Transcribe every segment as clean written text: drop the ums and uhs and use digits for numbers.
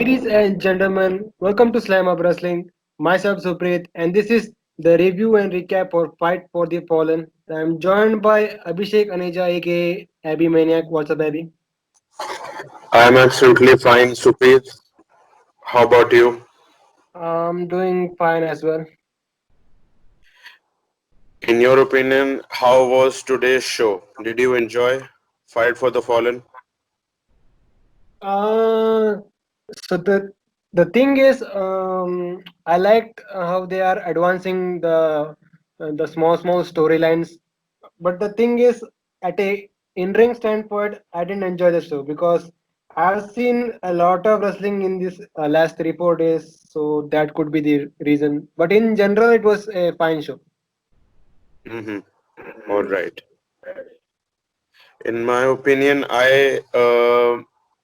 Ladies and gentlemen, welcome to Slamhub Wrestling. Myself Suprit, and this is the review and recap for Fight for the Fallen. I'm joined by Abhishek Aneja, aka Abby Maniac. What's up, Abby? I'm absolutely fine, Suprit. How about you? I'm doing fine as well. In your opinion, how was today's show? Did you enjoy Fight for the Fallen? Uh, so the thing is, I liked how they are advancing the small storylines. But the thing is, at a in-ring standpoint, I didn't enjoy the show because I've seen a lot of wrestling in this last 3 4 days, so that could be the reason. But in general, it was a fine show. Mm-hmm. All right. In my opinion, I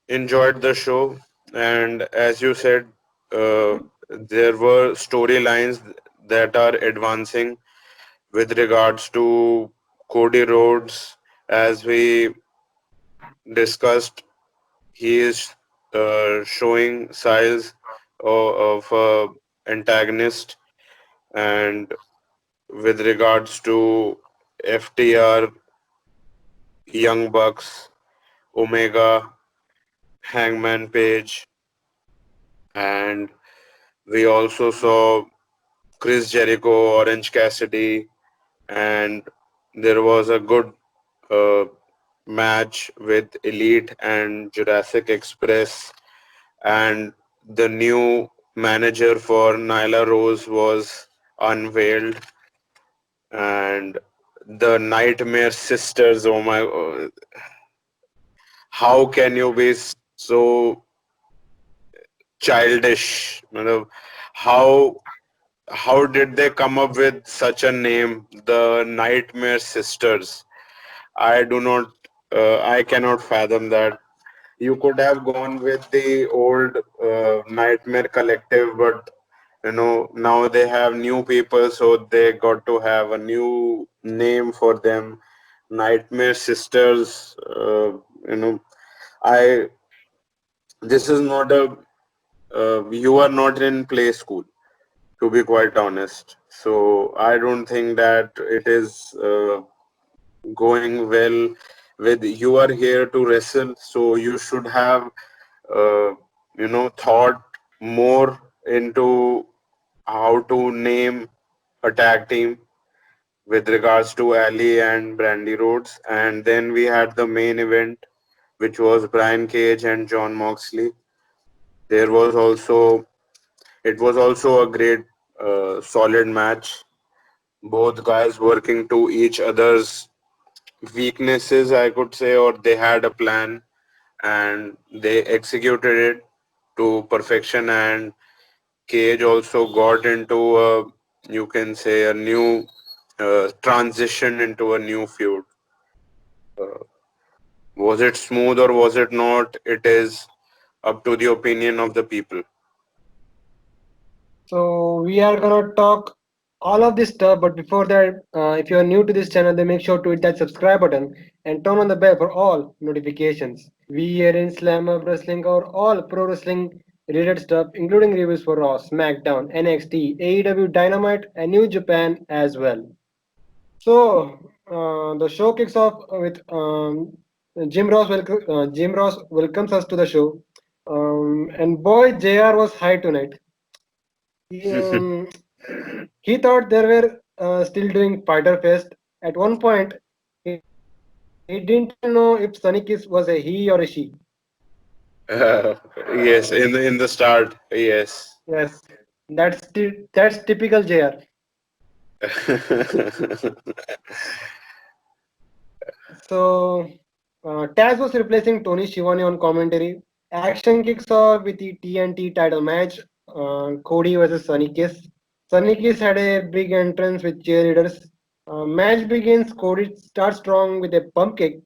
enjoyed the show, and as you said, there were storylines that are advancing with regards to Cody Rhodes, as we discussed. He is showing signs of antagonist, and with regards to FTR, Young Bucks, Omega, Hangman Page, and we also saw Chris Jericho, Orange Cassidy, and there was a good uh, match with Elite and Jurassic Express, and the new manager for Nyla Rose was unveiled, and the Nightmare Sisters. Oh my! How can you be so childish? Matlab, How how did they come up with such a name, the Nightmare Sisters? I do not. I cannot fathom that. You could have gone with the old Nightmare Collective, but now they have new people, so they got to have a new name for them. Nightmare Sisters. I this is not a. You are not in play school, to be quite honest. So I don't think that it is going well with you are here to wrestle, so you should have uh, thought more into how to name a tag team with regards to Ali and Brandy Rhodes. And then we had the main event, which was Brian Cage and Jon Moxley. There was also it was also a great solid match. Both guys working to each other's weaknesses, I could say, or they had a plan and they executed it to perfection. And Cage also got into a, you can say, a new transition into a new feud. Was it smooth or was it not? It is up to the opinion of the people. So we are gonna talk all of this stuff, but before that, if you are new to this channel, then make sure to hit that subscribe button and turn on the bell for all notifications. We here in Slam of Wrestling cover all pro wrestling related stuff, including reviews for Raw, SmackDown, NXT, AEW, Dynamite, and New Japan as well. So the show kicks off with Jim Ross welcomes us to the show, and boy, JR was high tonight. He, um, he thought they were still doing Fighter Fest. At one point, he didn't even know if Sonic was a he or a she. Yes, in the start, yes. Yes, that's typical JR. So Taz was replacing Tony Schiavone on commentary. Action kicks off with the TNT title match. Cody versus Sonny Kiss. Sonny Kiss had a big entrance with cheerleaders. Match begins. Cody starts strong with a pump kick.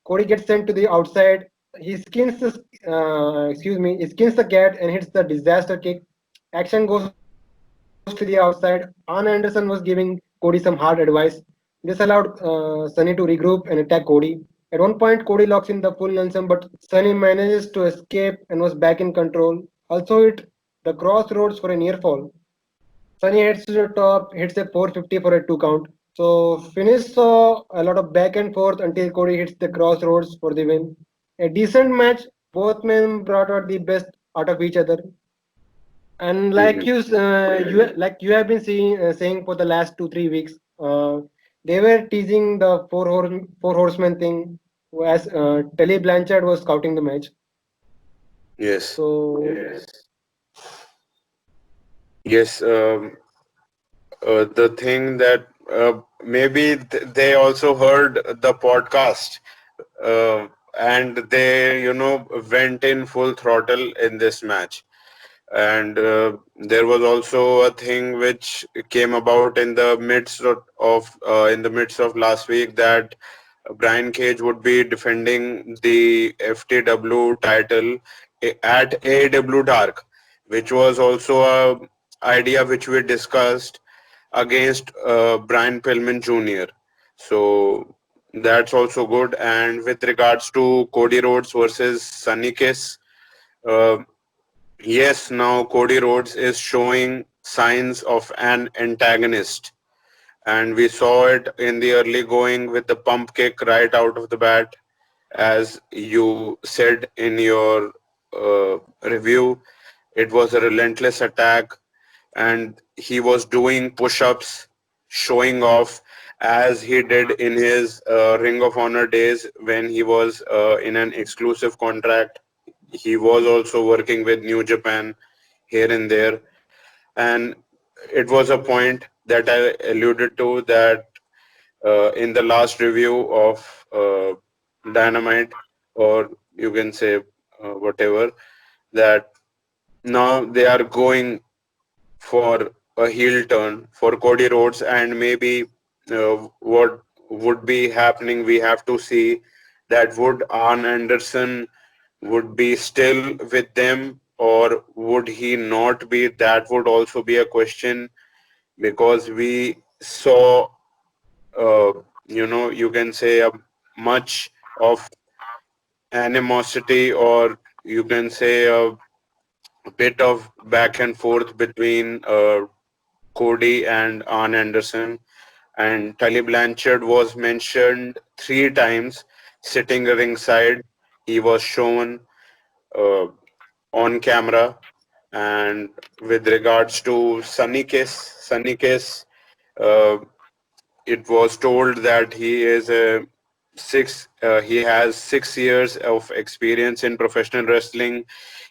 Cody gets sent to the outside. He skins the cat and hits the disaster kick. Action goes to the outside. Arn Anderson was giving Cody some hard advice. This allowed Sonny to regroup and attack Cody. At one point, Cody locks in the full Nelson, but Sonny manages to escape and was back in control. Also, it the crossroads for a near fall. Sonny heads to the top, hits a 450 for a 2 count. So finish saw a lot of back and forth until Cody hits the crossroads for the win. A decent match. Both men brought out the best out of each other. And Mhm. you have been saying for the last 2 3 weeks, they were teasing the four horsemen thing as Telly Blanchard was scouting the match. Yes. So yes. Yes. The thing that maybe they also heard the podcast, uh, and they, went in full throttle in this match. And there was also a thing which came about in the midst of last week, that Brian Cage would be defending the FTW title at AEW Dark, which was also a idea which we discussed against Brian Pillman Jr. So that's also good. And with regards to Cody Rhodes versus Sonny Kiss, uh, yes, now Cody Rhodes is showing signs of an antagonist, and we saw it in the early going with the pump kick right out of the bat, as you said in your review. It was a relentless attack, and he was doing push-ups, showing off, as he did in his Ring of Honor days when he was in an exclusive contract. He was also working with New Japan here and there, and it was a point that I alluded to, that in the last review of Dynamite, or you can say whatever, that now they are going for a heel turn for Cody Rhodes, and maybe what would be happening, we have to see, that would Arn Anderson would be still with them, or would he not be? That would also be a question, because we saw, uh, you can say, a much of animosity, or you can say a bit of back and forth between Cody and Arn Anderson. And Tully Blanchard was mentioned 3 times sitting ringside. He was shown uh, on camera. And with regards to Sunny Kiss, uh, it was told that he has 6 years of experience in professional wrestling.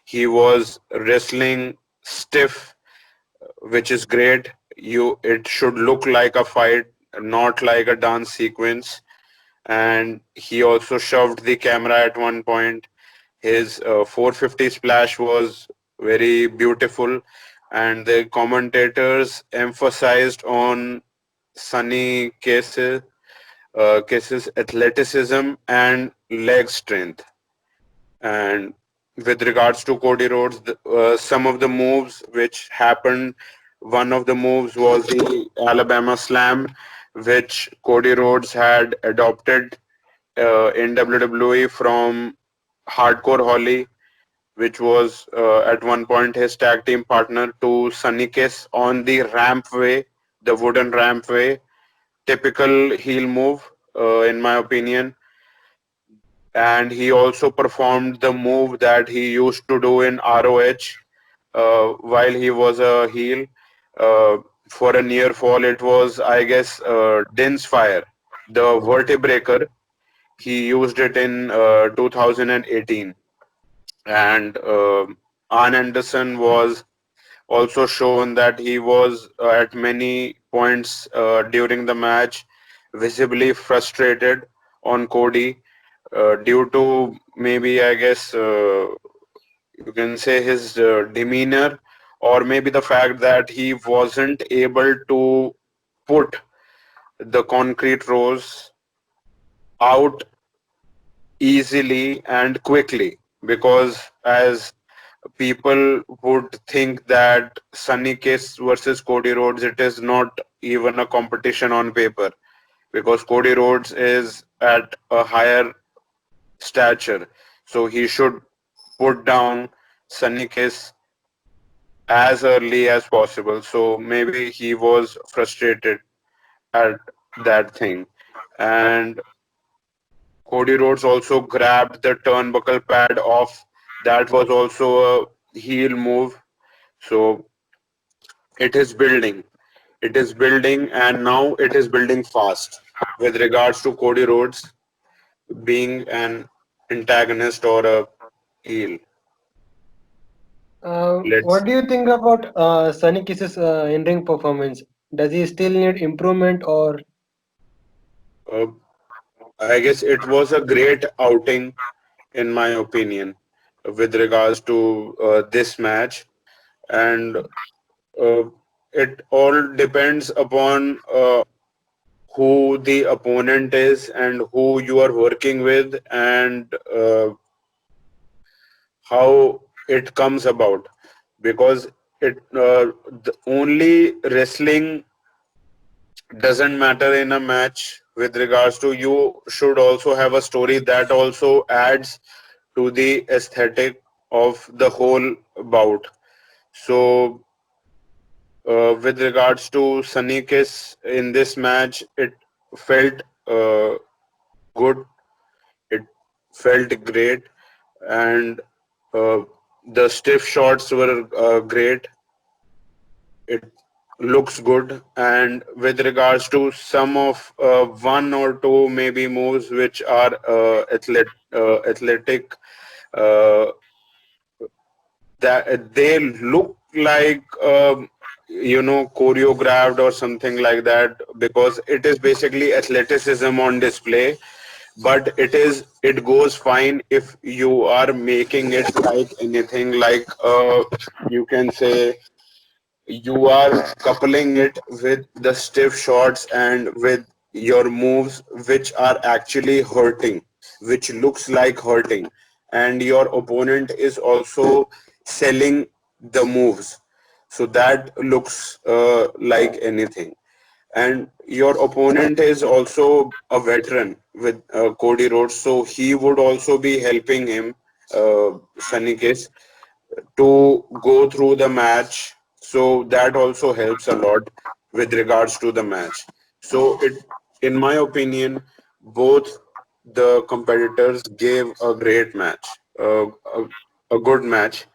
He was wrestling stiff, which is great. It should look like a fight, not like a dance sequence. And he also shoved the camera at one point. His 450 splash was very beautiful, and the commentators emphasized on Sunny Case's athleticism and leg strength. And with regards to Cody Rhodes, some of the moves which happened, one of the moves was the Alabama Slam, which Cody Rhodes had adopted in WWE from Hardcore Holly, which was at one point his tag team partner to Sunny Kiss on the rampway, the wooden rampway. Typical heel move, in my opinion. And he also performed the move that he used to do in ROH while he was a heel. Uh, for a near fall, it was, I guess, Din's Fire, the vertebraker. He used it in 2018. And Arn Anderson was also shown that he was at many points during the match visibly frustrated on Cody, due to, maybe, I guess, you can say, his demeanor, or maybe the fact that he wasn't able to put the concrete rolls out easily and quickly, because as people would think that Sunny Kiss versus Cody Rhodes, it is not even a competition on paper, because Cody Rhodes is at a higher stature, so he should put down Sunny Kiss as early as possible. So maybe he was frustrated at that thing. And Cody Rhodes also grabbed the turnbuckle pad off. That was also a heel move. So it is building. It is building, and now it is building fast with regards to Cody Rhodes being an antagonist or a heel. Let's. What do you think about Sonny Kiss's in-ring performance? Does he still need improvement, or Uh, I guess it was a great outing, in my opinion, with regards to this match, and it all depends upon who the opponent is and who you are working with, and how it comes about, because the only wrestling doesn't matter in a match. With regards to, you should also have a story that also adds to the aesthetic of the whole bout. So with regards to Sunny Kiss in this match, it felt good, it felt great, and uh, the stiff shots were great. It looks good. And with regards to some of one or two maybe moves which are athletic, uh, that they look like choreographed or something like that, because it is basically athleticism on display. But it goes fine if you are making it like anything, like you can say you are coupling it with the stiff shots and with your moves which are actually hurting, which looks like hurting, and your opponent is also selling the moves, so that looks like anything. And your opponent is also a veteran with Cody Rhodes, so he would also be helping him, Sunny Case, to go through the match. So that also helps a lot with regards to the match. So in my opinion, both the competitors gave a great match, a good match,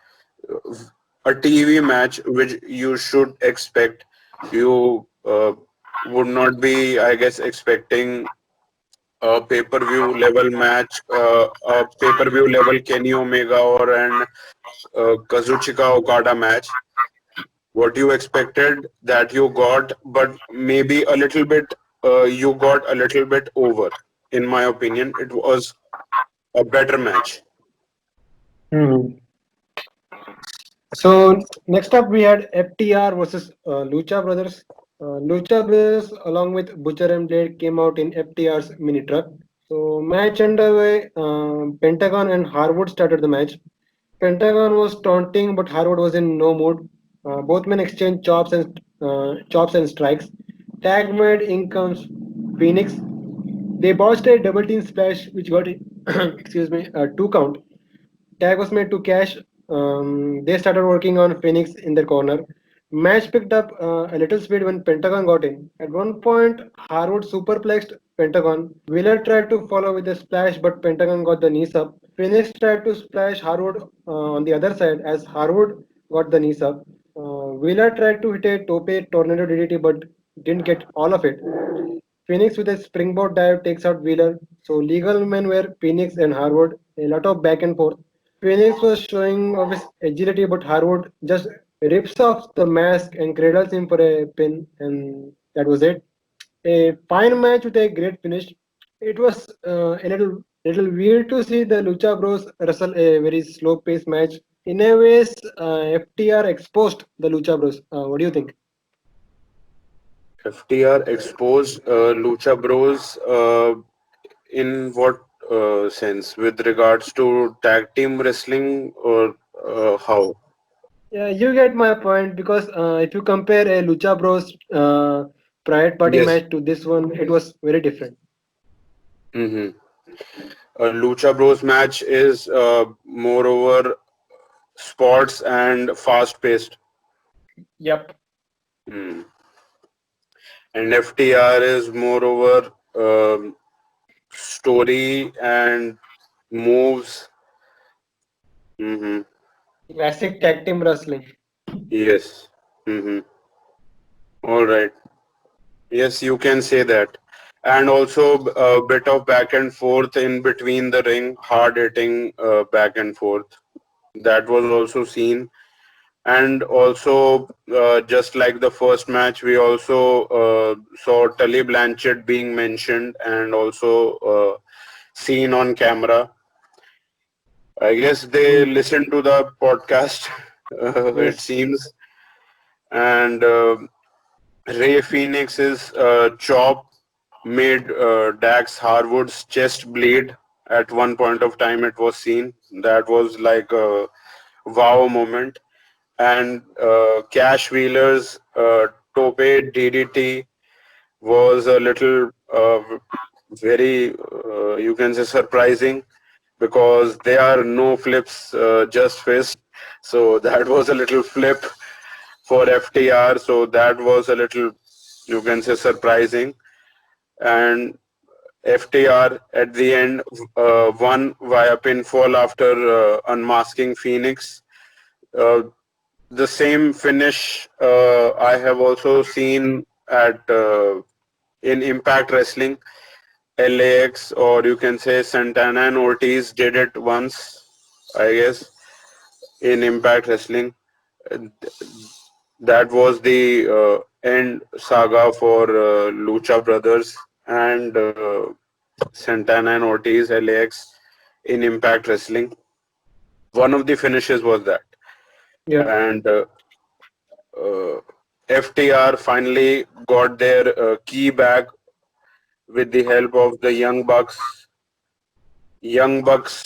a TV match which you should expect. You would not be, I guess, expecting a pay-per-view level match, a pay-per-view level Kenny Omega or an Kazuchika Okada match. What you expected, that you got, but maybe a little bit, you got a little bit over. In my opinion, it was a better match. hmm. So next up we had FTR versus Lucha Brothers. Lucha Brothers along with Butcher and Blade came out in FTR's mini truck. So match underway. Pentagon and Harwood started the match. Pentagon was taunting, but Harwood was in no mood. Both men exchanged chops and strikes. Tag made in comes Phoenix. They botched a double team splash, which got excuse me, a 2 count. Tag was made to cash. They started working on Phoenix in their corner. Match picked up a little speed when Pentagon got in. At one point, Harwood superplexed Pentagon. Wheeler tried to follow with a splash, but Pentagon got the knees up. Phoenix tried to splash Harwood on the other side as Harwood got the knees up. Wheeler tried to hit a tope tornado DDT but didn't get all of it. Phoenix with a springboard dive takes out Wheeler. So legal men were Phoenix and Harwood. A lot of back and forth. Phoenix was showing off his agility, but Harwood just rips off the mask and cradles him for a pin, and that was it. A fine match with a great finish. It was a little weird to see the Lucha Bros wrestle a very slow-paced match. In a ways, FTR exposed the Lucha Bros. What do you think? FTR exposed Lucha Bros in what sense? With regards to tag team wrestling, or how? Yeah, you get my point because if you compare a Lucha Bros Private Party Yes. match to this one, it was very different. Mm-hmm. A Lucha Bros match is moreover sports and fast paced. Yep. Hmm. And FTR is moreover story and moves. Hmm. Classic tag team wrestling. Yes. Hmm. All right. Yes, you can say that. And also a bit of back and forth in between the ring, hard hitting back and forth. That was also seen. And also, just like the first match, we also saw Tully Blanchard being mentioned and also seen on camera. I guess they Hmm. listened to the podcast, it Yes. seems. And Ray Phoenix's chop made Dax Harwood's chest bleed. At one point of time, it was seen. That was like a wow moment. And Cash Wheeler's tope DDT was a little very, you can say, surprising because there are no flips, just fist. So that was a little flip for FTR. So that was a little, you can say, surprising. And FTR at the end won via pinfall after unmasking Phoenix. Uh, the same finish I have also seen at in Impact Wrestling. LAX, or you can say Santana and Ortiz did it once, I guess, in Impact Wrestling. Uh, That was the end saga for Lucha Brothers and Santana and Ortiz, LAX, in Impact Wrestling. One of the finishes was that. Yep. And uh, FTR finally got their key back with the help of the Young Bucks. Young Bucks,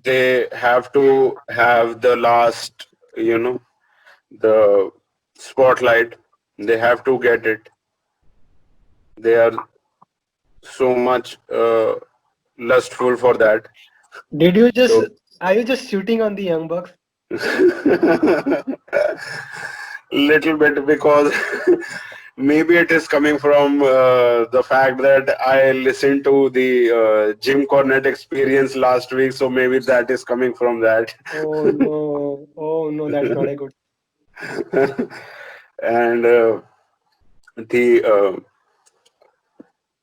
they have to have the last, the spotlight. They have to get it. They are so much lustful for that. Did you just? So Are you just shooting on the Young Bucks? little bit because maybe it is coming from the fact that I listened to the Jim Cornette experience last week, so maybe that is coming from that. Oh no! Oh no! That's not a good. And the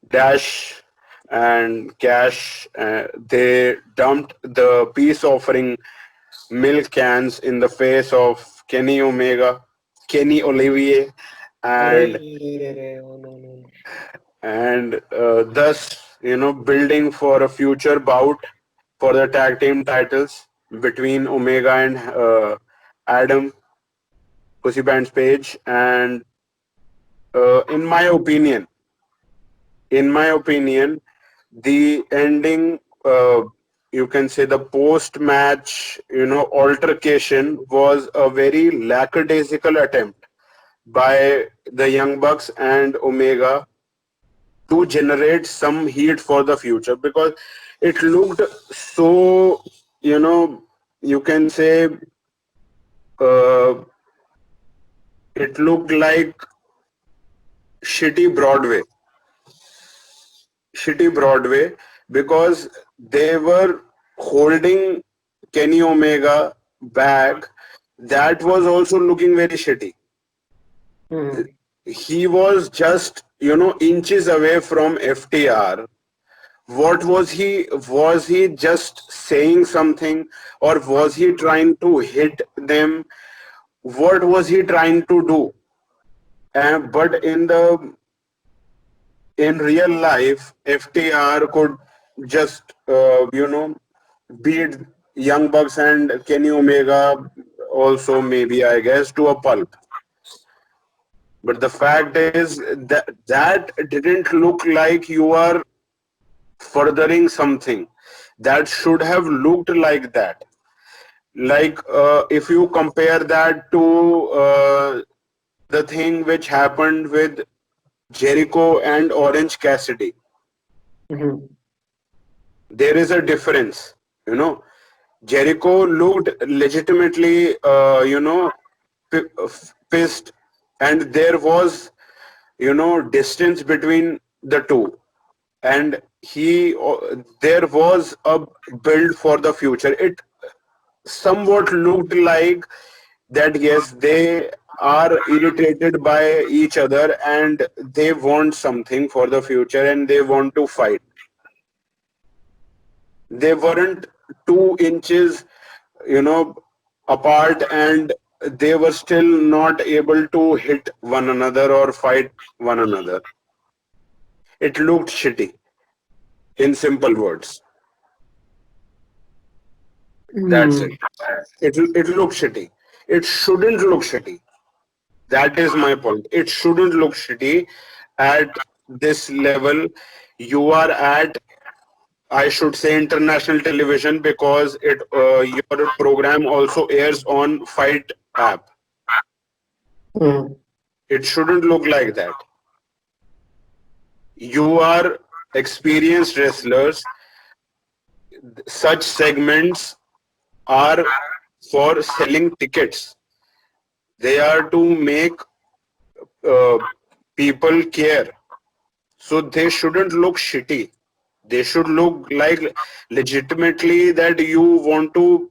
Dash and Cash, they dumped the peace offering milk cans in the face of Kenny Omega, Kenny Olivier, Arre, and re, re. Oh no no no! thus building for a future bout for the tag team titles between Omega and Adam Pussy Band's Page. And in my opinion, the ending, you can say the post match, altercation was a very lackadaisical attempt by the Young Bucks and Omega to generate some heat for the future because it looked so, you know, you can say uh, it looked like shitty Broadway, shitty Broadway because they were holding Kenny Omega back. That was also looking very shitty. Hmm. He was just, inches away from FTR. What was he just saying something, or was he trying to hit them? What was he trying to do? But in real life, FTR could just beat Young Bucks and Kenny Omega also, maybe, I guess, to a pulp. But the fact is that didn't look like you are furthering something. That should have looked like that. Like if you compare that to the thing which happened with Jericho and Orange Cassidy, Hmm. there is a difference. Jericho looked legitimately, pissed, and there was, distance between the two, and there was a build for the future. It somewhat looked like that, yes, they are irritated by each other and they want something for the future and they want to fight. They weren't 2 inches, you know apart, and they were still not able to hit one another or fight one another. It looked shitty, in simple words. That's Hmm. it. It looked shitty. It shouldn't look shitty. That is my point. It shouldn't look shitty at this level. You are at, I should say, international television, because your program also airs on Fight app. Hmm. It shouldn't look like that. You are experienced wrestlers. Such segments are for selling tickets. They are to make uh, people care. So they shouldn't look shitty. They should look like legitimately that you want to,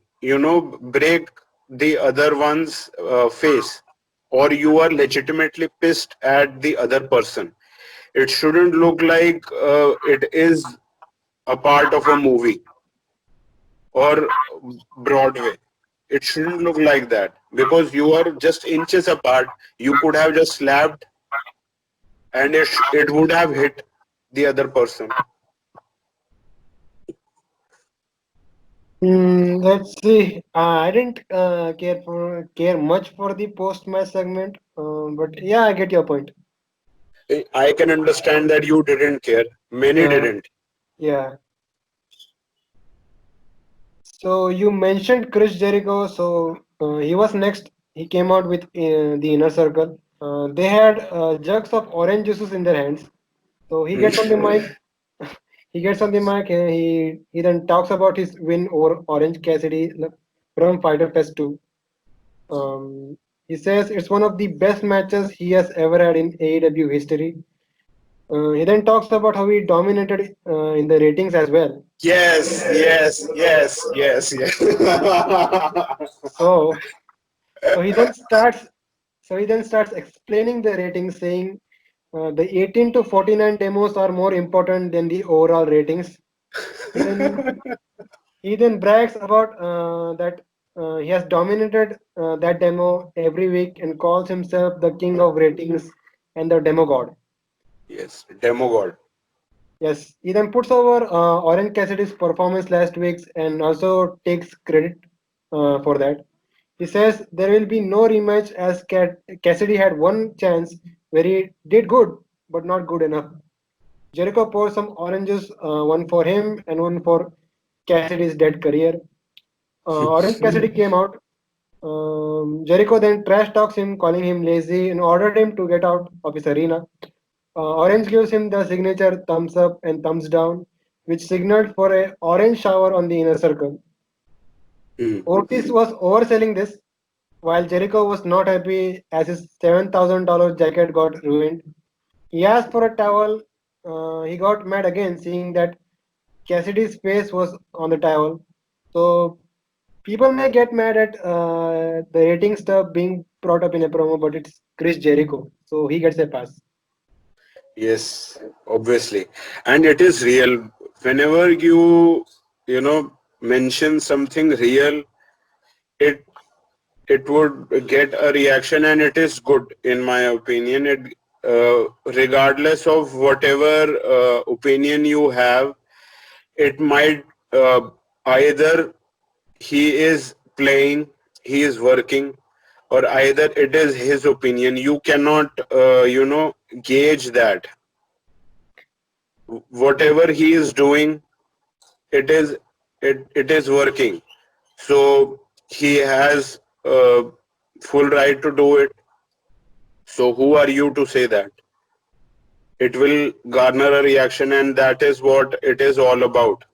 break the other one's face, or you are legitimately pissed at the other person. It shouldn't look like it is a part of a movie or Broadway. It shouldn't look like that, because you are just inches apart. You could have just slapped, and it would have hit the other person. Let's see. I didn't care much for the post match segment, but yeah, I get your point. I can understand that you didn't care. Many Uh, didn't. yeah. So you mentioned Chris Jericho. So he was next. He came out with the inner circle. They had jugs of orange juices in their hands. So he gets on the mic. He gets on the mic and he then talks about his win over Orange Cassidy from Fighter Fest 2. He says it's one of the best matches he has ever had in AEW history. He then talks about how he dominated in the ratings as well. Yes, yes, yes, yes, yes. So, so he then starts. So he then starts explaining the ratings, saying the 18 to 49 demos are more important than the overall ratings. He then he then brags about that he has dominated that demo every week and calls himself the king of ratings and the demo god. Yes, Demogod. Yes, he then puts over Orange Cassidy's performance last week's and also takes credit for that. He says there will be no rematch as Cassidy had one chance where he did good but not good enough. Jericho pours some oranges, one for him and one for Cassidy's dead career. Orange Cassidy came out. Jericho then trash talks him, calling him lazy, and ordered him to get out of his arena. Orange gives him the signature thumbs up and thumbs down, which signaled for a orange shower on the inner circle. Hmm. Otis was overselling this, while Jericho was not happy as his $7,000 jacket got ruined. He asked for a towel. He got mad again, seeing that Cassidy's face was on the towel. So people may get mad at the rating stuff being brought up in a promo, but it's Chris Jericho, so he gets a pass. Yes, obviously. And it is real. Whenever mention something real, it it would get a reaction, and it is good in my opinion. Regardless of whatever opinion you have, it might, either he is playing, he is working, or either it is his opinion. You cannot, gauge that. Whatever he is doing, it is it is working. So he has full right to do it. So who are you to say that? It will garner a reaction, and that is what it is all about.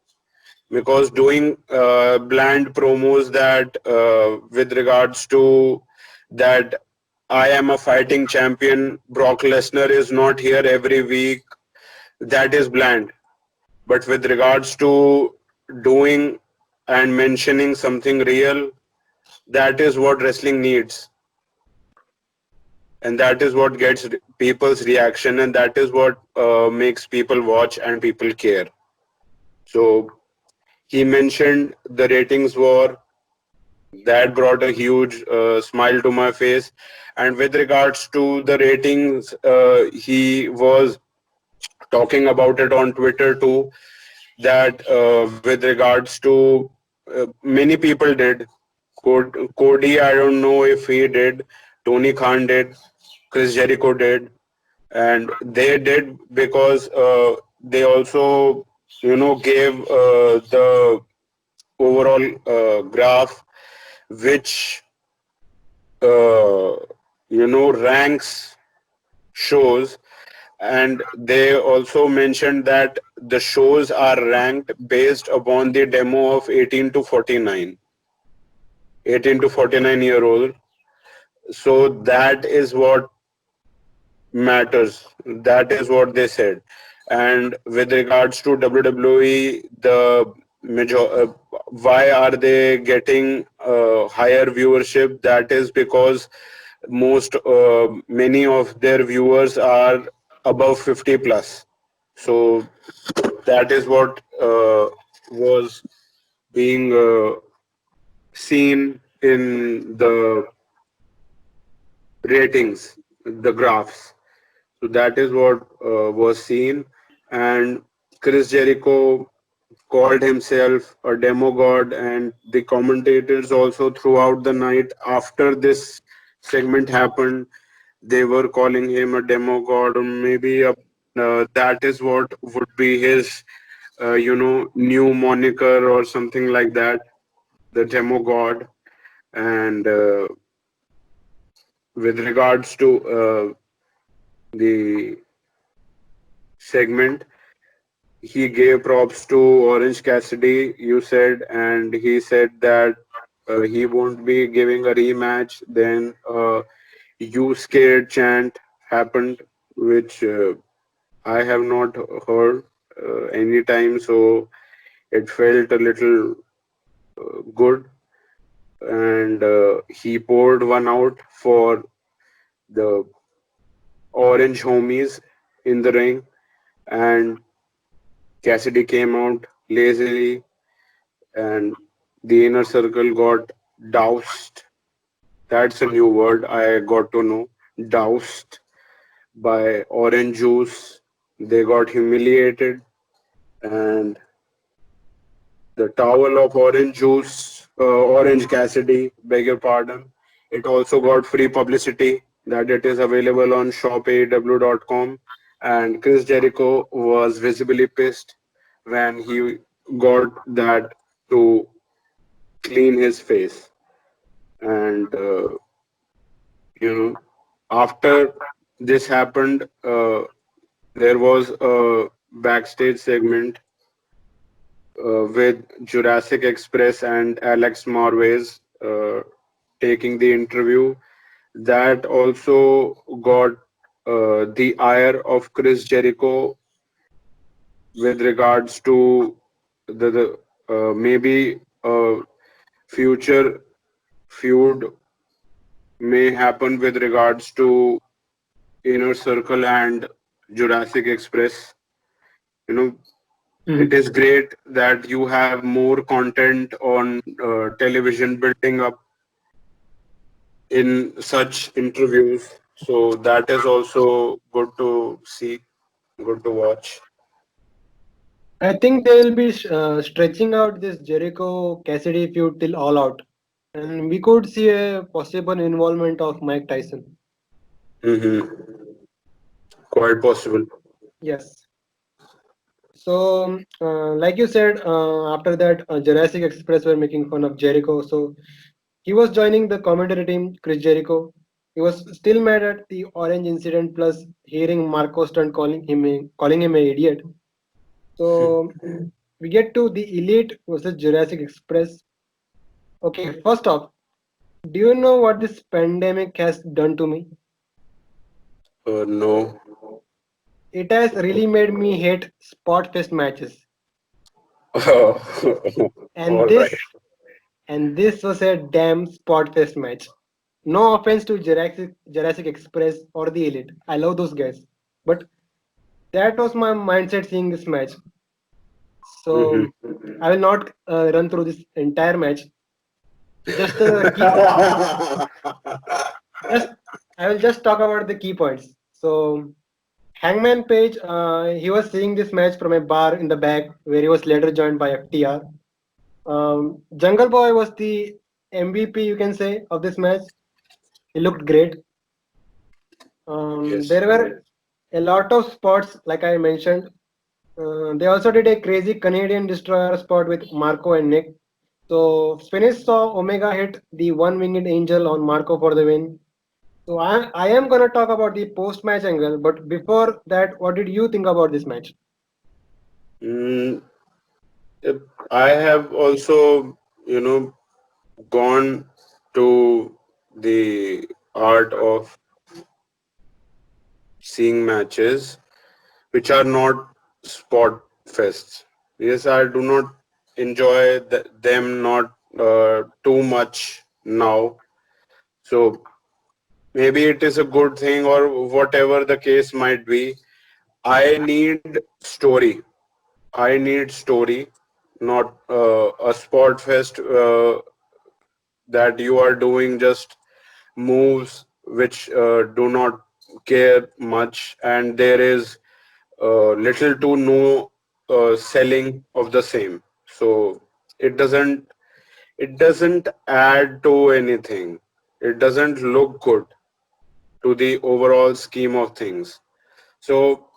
Because doing bland promos that, with regards to that I am a fighting champion. Brock Lesnar is not here every week. That is bland. But with regards to doing and mentioning something real, that is what wrestling needs. And that is what gets people's reaction, and that is what makes people watch and people care. So he mentioned the ratings war. That brought a huge smile to my face. And with regards to the ratings, he was talking about it on Twitter too. That with regards to many people did. Cody, I don't know if he did. Tony Khan did. Chris Jericho did, and they did because they also, gave the overall graph which uh, ranks shows, and they also mentioned that the shows are ranked based upon the demo of 18 to 49 year old. So that is what matters. That is what they said. And with regards to WWE, the why are they getting higher viewership? That is because many of their viewers are above 50 plus. So that is what was being seen in the ratings, the graphs. So that is what was seen. And Chris Jericho called himself a demogod, and the commentators also throughout the night after this segment happened, they were calling him a demogod, or maybe that is what would be his, new moniker or something like that, the demogod. And with regards to the segment, he gave props to Orange Cassidy, you said, and he said that he won't be giving a rematch. Then you scared chant happened, which I have not heard any time, so it felt a little good. And he poured one out for the Orange homies in the ring, and Cassidy came out lazily, and the inner circle got doused. That's a new word I got to know. Doused by orange juice. They got humiliated, and the towel of orange juice, Orange Cassidy, beg your pardon. It also got free publicity that it is available on shopaew.com. And Chris Jericho was visibly pissed when he got that to clean his face. And, after this happened, there was a backstage segment with Jurassic Express and Alex Morvez taking the interview. That also got the ire of Chris Jericho with regards to the maybe future feud may happen with regards to Inner Circle and Jurassic Express. You know, it Mhm. is great that you have more content on television building up in such interviews. So that is also good to see, good to watch. I think they'll be stretching out this Jericho Cassidy feud till all out, and we could see a possible involvement of Mike Tyson. Mm-hmm. Quite possible. Yes. So, like you said, after that, Jurassic Express were making fun of Jericho. So he was joining the commentary team, Chris Jericho. He was still mad at the Orange incident, plus hearing Marco Stunt calling him an idiot. So we get to the Elite versus Jurassic Express. Okay, first off, Do you know what this pandemic has done to me? No. It has really made me hate spot fest matches. And All right. this was a damn spot fest match. No offense to Jurassic Express or the Elite. I love those guys. But that was my mindset seeing this match. Mhm. So I will not run through this entire match. Just the key. Just I will just talk about the key points. So Hangman Page, he was seeing this match from a bar in the back where he was later joined by FTR. Jungle Boy was the MVP, you can say, of this match. He looked great. Yes. There were a lot of spots, like I mentioned. They also did a crazy Canadian Destroyer spot with Marco and Nick. So finish saw Omega hit the one-winged angel on Marco for the win. So I am gonna talk about the post-match angle, but before that, what did you think about this match? Mm, I have also, gone to the art of seeing matches which are not spot fests. Yes, I do not enjoy them not too much now. So maybe it is a good thing or whatever the case might be. I need story. I need story, not a spot fest that you are doing just moves which do not care much, and there is little to no selling of the same. So it doesn't add to anything. It doesn't look good to the overall scheme of things. So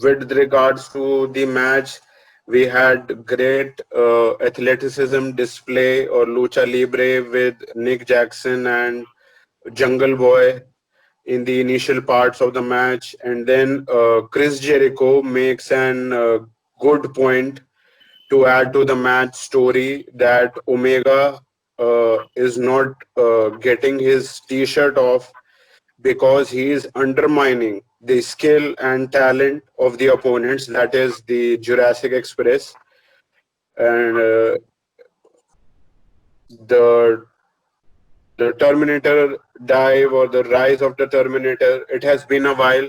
with regards to the match, we had great athleticism display or lucha libre with Nick Jackson and Jungle Boy in the initial parts of the match, and then Chris Jericho makes an good point to add to the match story that Omega is not getting his T-shirt off because he is undermining the skill and talent of the opponents, that is the Jurassic Express. And the Terminator dive or the rise of the Terminator, it has been a while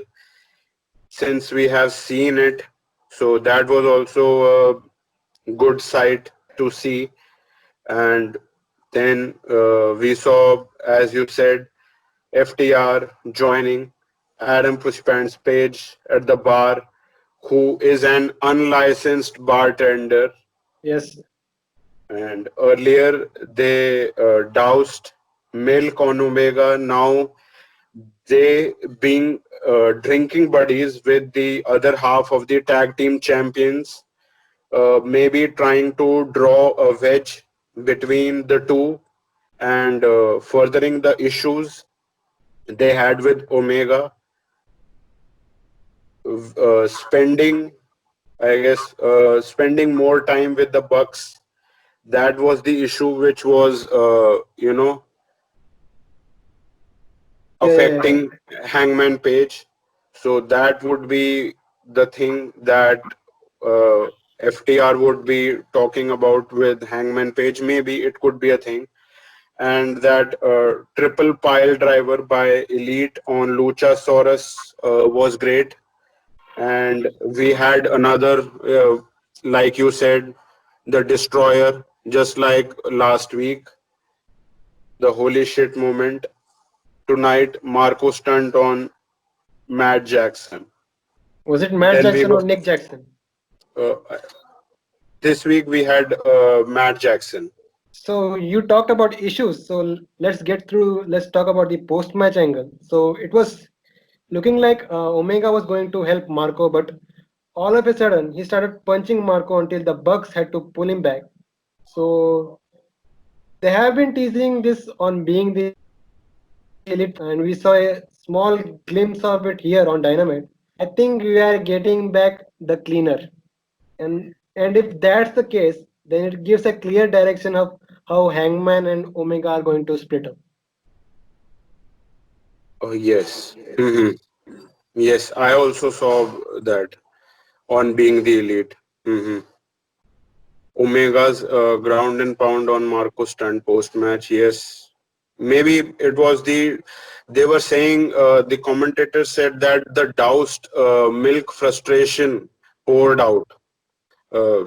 since we have seen it. So that was also a good sight to see. And then we saw, as you said, FTR joining Adam Pushpan's page at the bar, who is an unlicensed bartender. Yes, And earlier they doused Milk on Omega. Now they being drinking buddies with the other half of the tag team champions, maybe trying to draw a wedge between the two and furthering the issues they had with Omega, spending, I guess, spending more time with the Bucks. That was the issue which was, yeah, yeah, yeah. affecting Hangman Page. So that would be the thing that uh, FTR would be talking about with Hangman Page. Maybe it could be a thing. And that triple pile driver by Elite on Luchasaurus was great. And we had another, like you said, the Destroyer, just like last week, the holy shit moment. Tonight, Marco stunt on Matt Jackson. Was it Matt Then we Jackson got or Nick Jackson? uh, this week we had Matt Jackson. So you talked about issues. So let's get through. Let's talk about the post-match angle. So it was looking like Omega was going to help Marco, but all of a sudden he started punching Marco until the Bucks had to pull him back. So they have been teasing this on being the Elite Family, and we saw a small glimpse of it here on Dynamite. I think we are getting back the cleaner. And if that's the case, then it gives a clear direction of how Hangman and Omega are going to split up. Oh, yes. Yes, I also saw that on Being the Elite. hmm Omega's ground and pound on Marco Stunt post match. Yes, maybe it was they were saying the commentator said that the doused milk frustration poured out. Uh,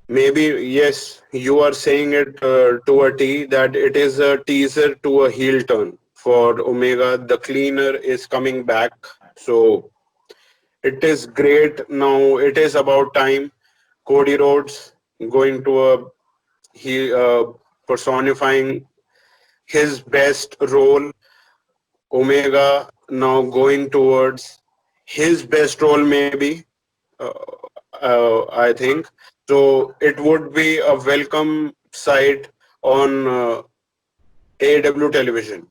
Maybe yes, you are saying it to a T that it is a teaser to a heel turn for Omega. The cleaner is coming back, so it is great now. It is about time. Cody Rhodes going to a he personifying his best role. Omega now going towards his best role, maybe. Uh, I think so. It would be a welcome sight on AEW television.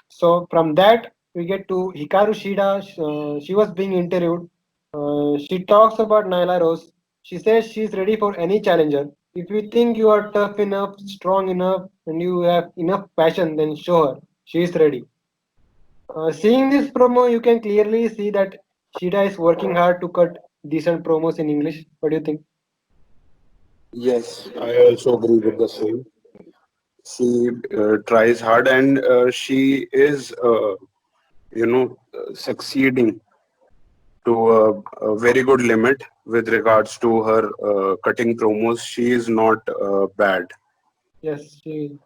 So from that we get to Hikaru Shida. She was being interviewed. She talks about Nyla Rose. She says she's ready for any challenger. If you think you are tough enough, strong enough, and you have enough passion, then show her. She is ready. Seeing this promo, you can clearly see that Shida is working hard to cut decent promos in English. What do you think? Yes, I also agree with the same. She tries hard and she is, succeeding to a very good limit with regards to her cutting promos. She is not bad. Yes, she.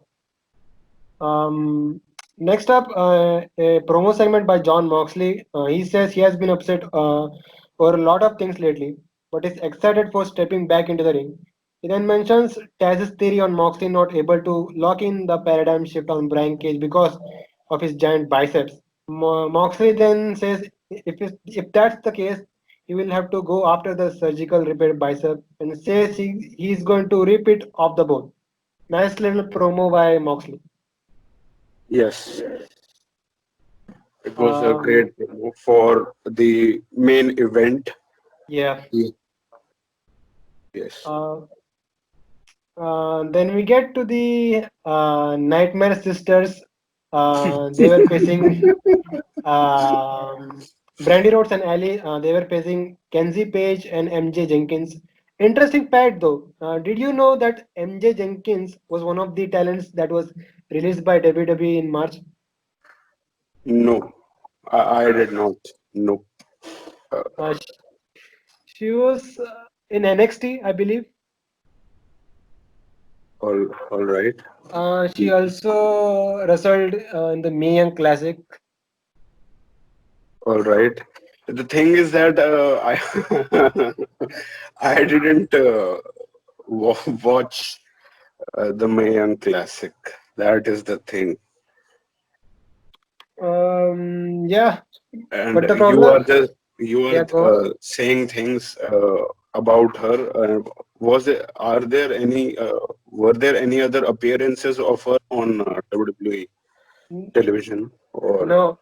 Um, Next up, a promo segment by Jon Moxley. He says he has been upset over a lot of things lately, but is excited for stepping back into the ring. He then mentions Taz's theory on Moxley not able to lock in the paradigm shift on Brian Cage because of his giant biceps. Moxley then says if that's the case, he will have to go after the surgical repaired bicep and says he's going to rip it off the bone. Nice little promo by Moxley. Yes, it was a Um, great promo for the main event. yeah. Yes. Uh, then we get to the Nightmare Sisters. They were facing Brandy Rhodes and Ali. They were facing Kenzie Page and MJ Jenkins. Interesting fact though. Did you know that MJ Jenkins was one of the talents that was released by WWE in March? No, I did not. No. Uh, She was in NXT, I believe. all right. She also wrestled in the Mae Young Classic. All right. The thing is that I I didn't watch the Mayan Classic. That is the thing. Yeah, And but the problem, you are yeah, go on. saying things about her. Was it? Are there any? Were there any other appearances of her on WWE television or No,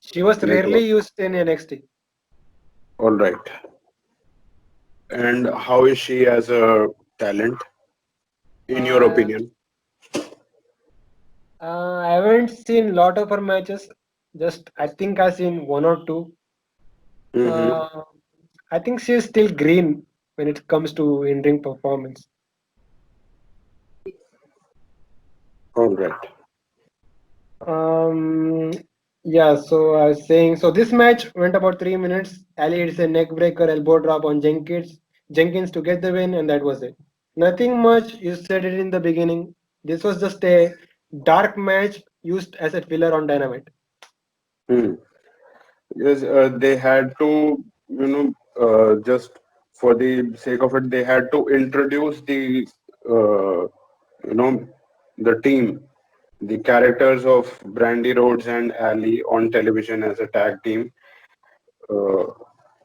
she was network? rarely used in NXT. All right. And how is she as a talent, in your Uh, opinion? I haven't seen a lot of her matches. Just I think I've seen one or two. Mm-hmm. Uh, I think she's still green when it comes to in-ring performance. All right. Um, yeah, so I was saying, so this match went about 3 minutes. Ali hits a neck breaker elbow drop on Jenkins to get the win, and that was it. Nothing much. You said it in the beginning. This was just a dark match used as a filler on Dynamite. Hmm. Yes, they had to, just for the sake of it, they had to introduce you know, the team, the characters of Brandy Rhodes and Ali on television as a tag team uh,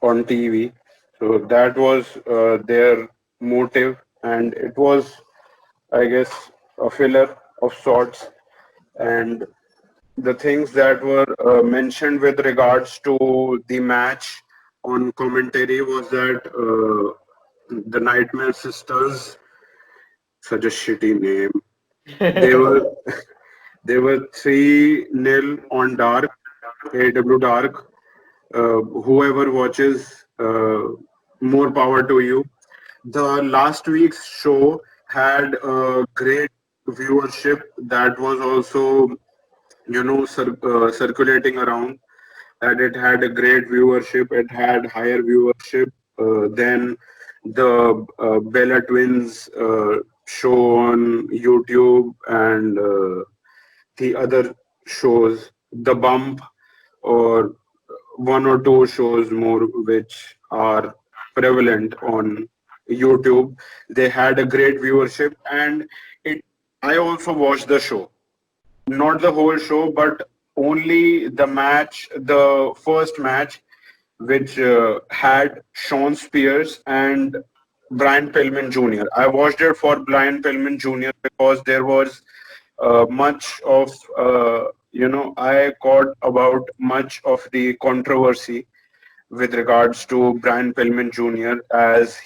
on TV. So that was their motive, and it was, I guess, a filler of sorts. And the things that were mentioned with regards to the match on commentary was that The Nightmare Sisters, such a shitty name. They were they were 3-0 on Dark, AW Dark. Whoever watches, more power to you. The last week's show had a great viewership that was also, circulating around. And it had a great viewership. It had higher viewership than the Bella Twins show on YouTube and the other shows, The Bump, or one or two shows more which are prevalent on YouTube. They had a great viewership, and it. I also watched the show, not the whole show, but only the match, the first match, which had Sean Spears and Brian Pillman Jr. I watched it for Brian Pillman Jr. because there was much of, I caught about much of the controversy with regards to Brian Pillman Jr. as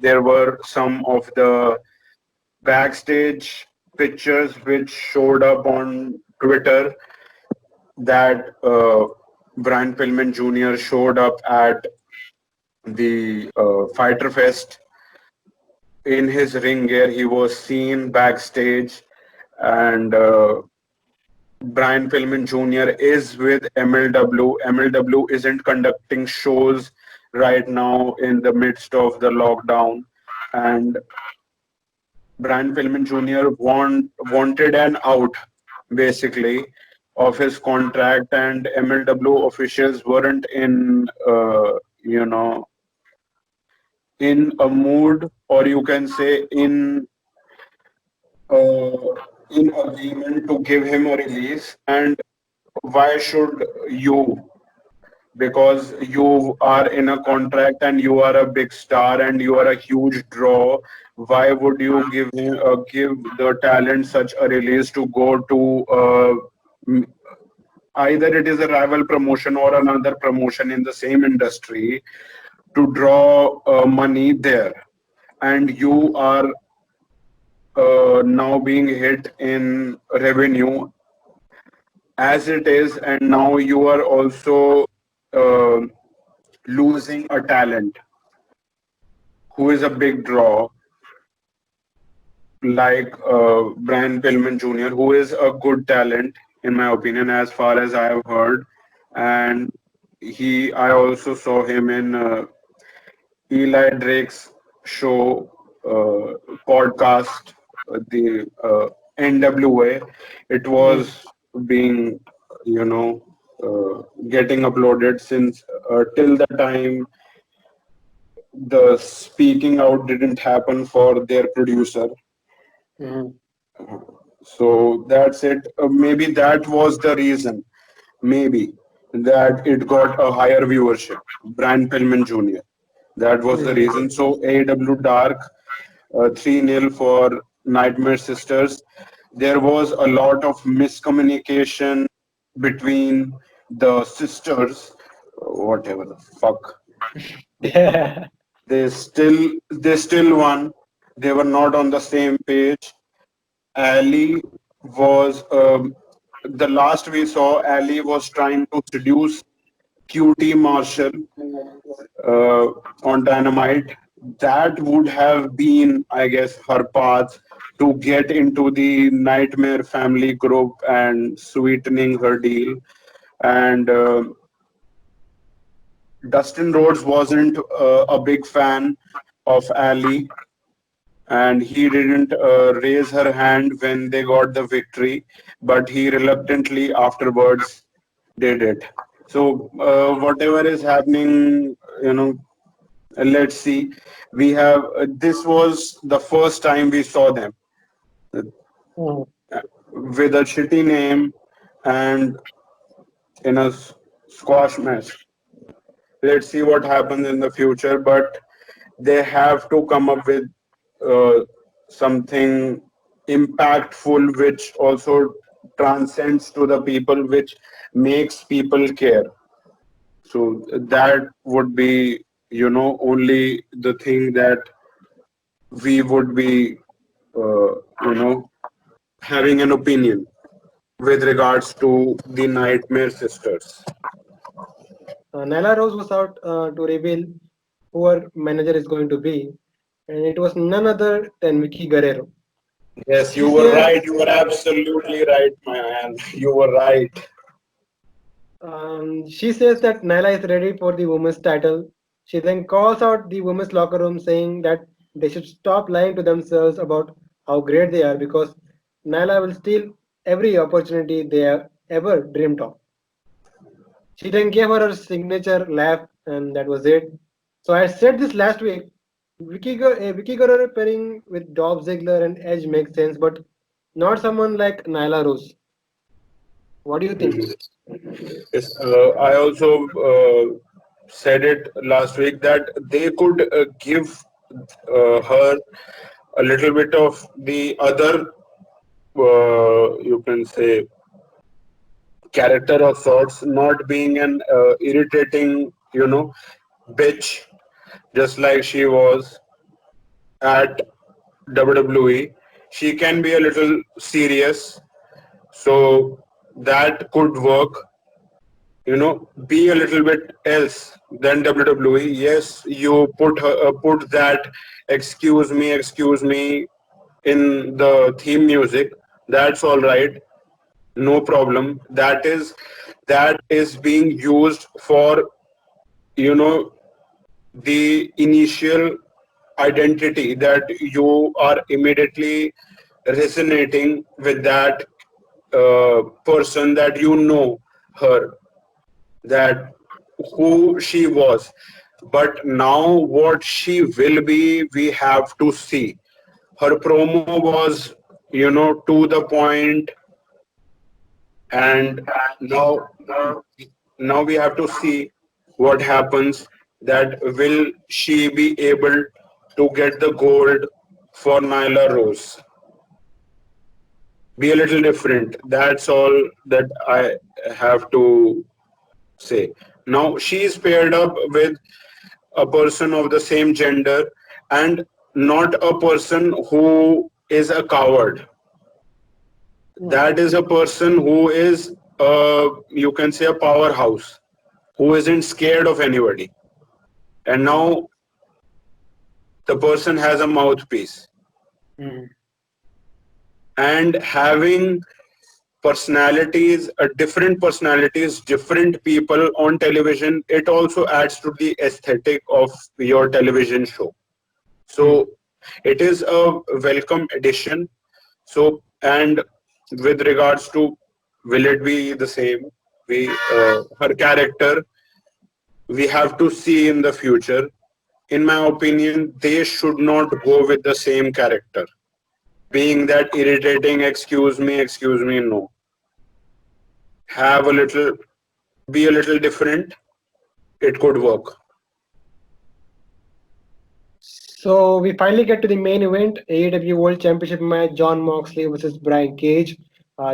there were some of the backstage pictures which showed up on Twitter that Brian Pillman Jr. showed up at the Fighter Fest in his ring gear. He was seen backstage, and Brian Pillman Jr. is with MLW. MLW isn't conducting shows right now in the midst of the lockdown, and Brian Pillman Jr. wanted an out, basically, of his contract, and MLW officials weren't in a mood, or you can say uh, in agreement to give him a release. And why should you? Because you are in a contract and you are a big star and you are a huge draw. Why would you give the talent such a release to go to either it is a rival promotion or another promotion in the same industry to draw money there, and you are now being hit in revenue as it is, and now you are also uh, losing a talent who is a big draw like Brian Pillman Jr., who is a good talent in my opinion, as far as I have heard, and I also saw him in Eli Drake's show podcast, the NWA. It Mhm. was being, you know, getting uploaded since till the time the speaking out didn't happen for their producer. Mhm. So that's it. Maybe that was the reason. Maybe that it got a higher viewership. Brian Pillman Jr. That was the Mhm. reason. So AEW Dark 3-0 for Nightmare Sisters. There was a lot of miscommunication between the sisters. Whatever the fuck. Yeah. They still won. They were not on the same page. Ali was the last we saw. Ali was trying to seduce QT Marshall uh, on Dynamite. That would have been, I guess, her path to get into the Nightmare family group and sweetening her deal. And Dustin Rhodes wasn't a big fan of Ali, and he didn't raise her hand when they got the victory, but he reluctantly afterwards did it. So whatever is happening, let's see. We have this was the first time we saw them uh, Mhm. with a shitty name and in a squash match. Let's see what happens in the future, but they have to come up with uh, something impactful which also transcends to the people, which makes people care. So that would be, only the thing that we would be, you know, having an opinion with regards to the Nightmare Sisters. Nyla Rose was out to reveal who her manager is going to be, and it was none other than Vicky Guerrero. Yes, She you were says right. You were absolutely right, my man. You were right. she says that Nyla is ready for the women's title. She then calls out the women's locker room, saying that they should stop lying to themselves about how great they are because Nyla will steal every opportunity they have ever dreamed of. She then gave her signature laugh, and that was it. So I said this last week. Vicky Guerrero pairing with Dolph Ziggler and Edge makes sense, but not someone like Nyla Rose. What do you think? Mhm. Yes, I also said it last week that they could give her a little bit of the other, you can say, character of sorts, not being an irritating, bitch, just like she was at WWE. She can be a little serious, so that could work. Be a little bit else than WWE. Yes, you put that excuse me in the theme music. That's all right, no problem. That is being used for you know the initial identity that you are immediately resonating with that person, that her, that who she was. But now what she will be, we have to see. Her promo was, to the point, and now now we have to see what happens. That will she be able to get the gold for Nyla Rose? Be a little different. That's all that I have to say. Now she is paired up with a person of the same gender, and not a person who is a coward. That is a person who is, you can say, a powerhouse, who isn't scared of anybody. And now the person has a mouthpiece. Mhm. And having different personalities, different people on television, it also adds to the aesthetic of your television show. Mhm. So it is a welcome addition. So, and with regards to, will it be the same? Her character, we have to see in the future. In my opinion, they should not go with the same character. Being that irritating, excuse me, no. Have a little, be a little different. It could work. So we finally get to the main event, AEW World Championship match, Jon Moxley versus Brian Cage.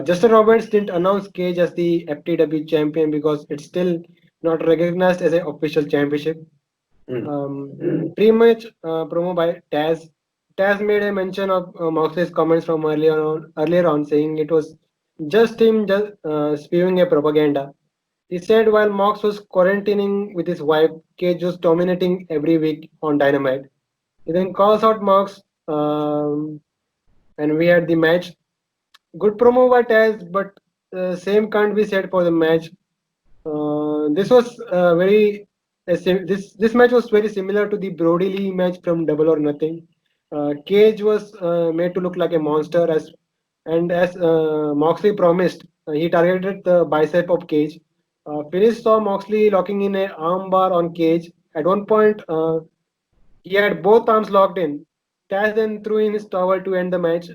Justin Roberts didn't announce Cage as the FTW champion because it's still not recognized as an official championship. Mm. Pre-match promo by Taz. Taz made a mention of Moxley's comments from earlier on, saying it was just him just spewing a propaganda. He said while Mox was quarantining with his wife, Cage was dominating every week on Dynamite. He then calls out Mox, and we had the match. Good promo by Taz, but same can't be said for the match. This was this match was very similar to the Brody Lee match from Double or Nothing. Cage was made to look like a monster, as Moxley promised. He targeted the bicep of Cage. Finish saw Moxley locking in a armbar on Cage. At one point, he had both arms locked in. Taz then threw in his towel to end the match.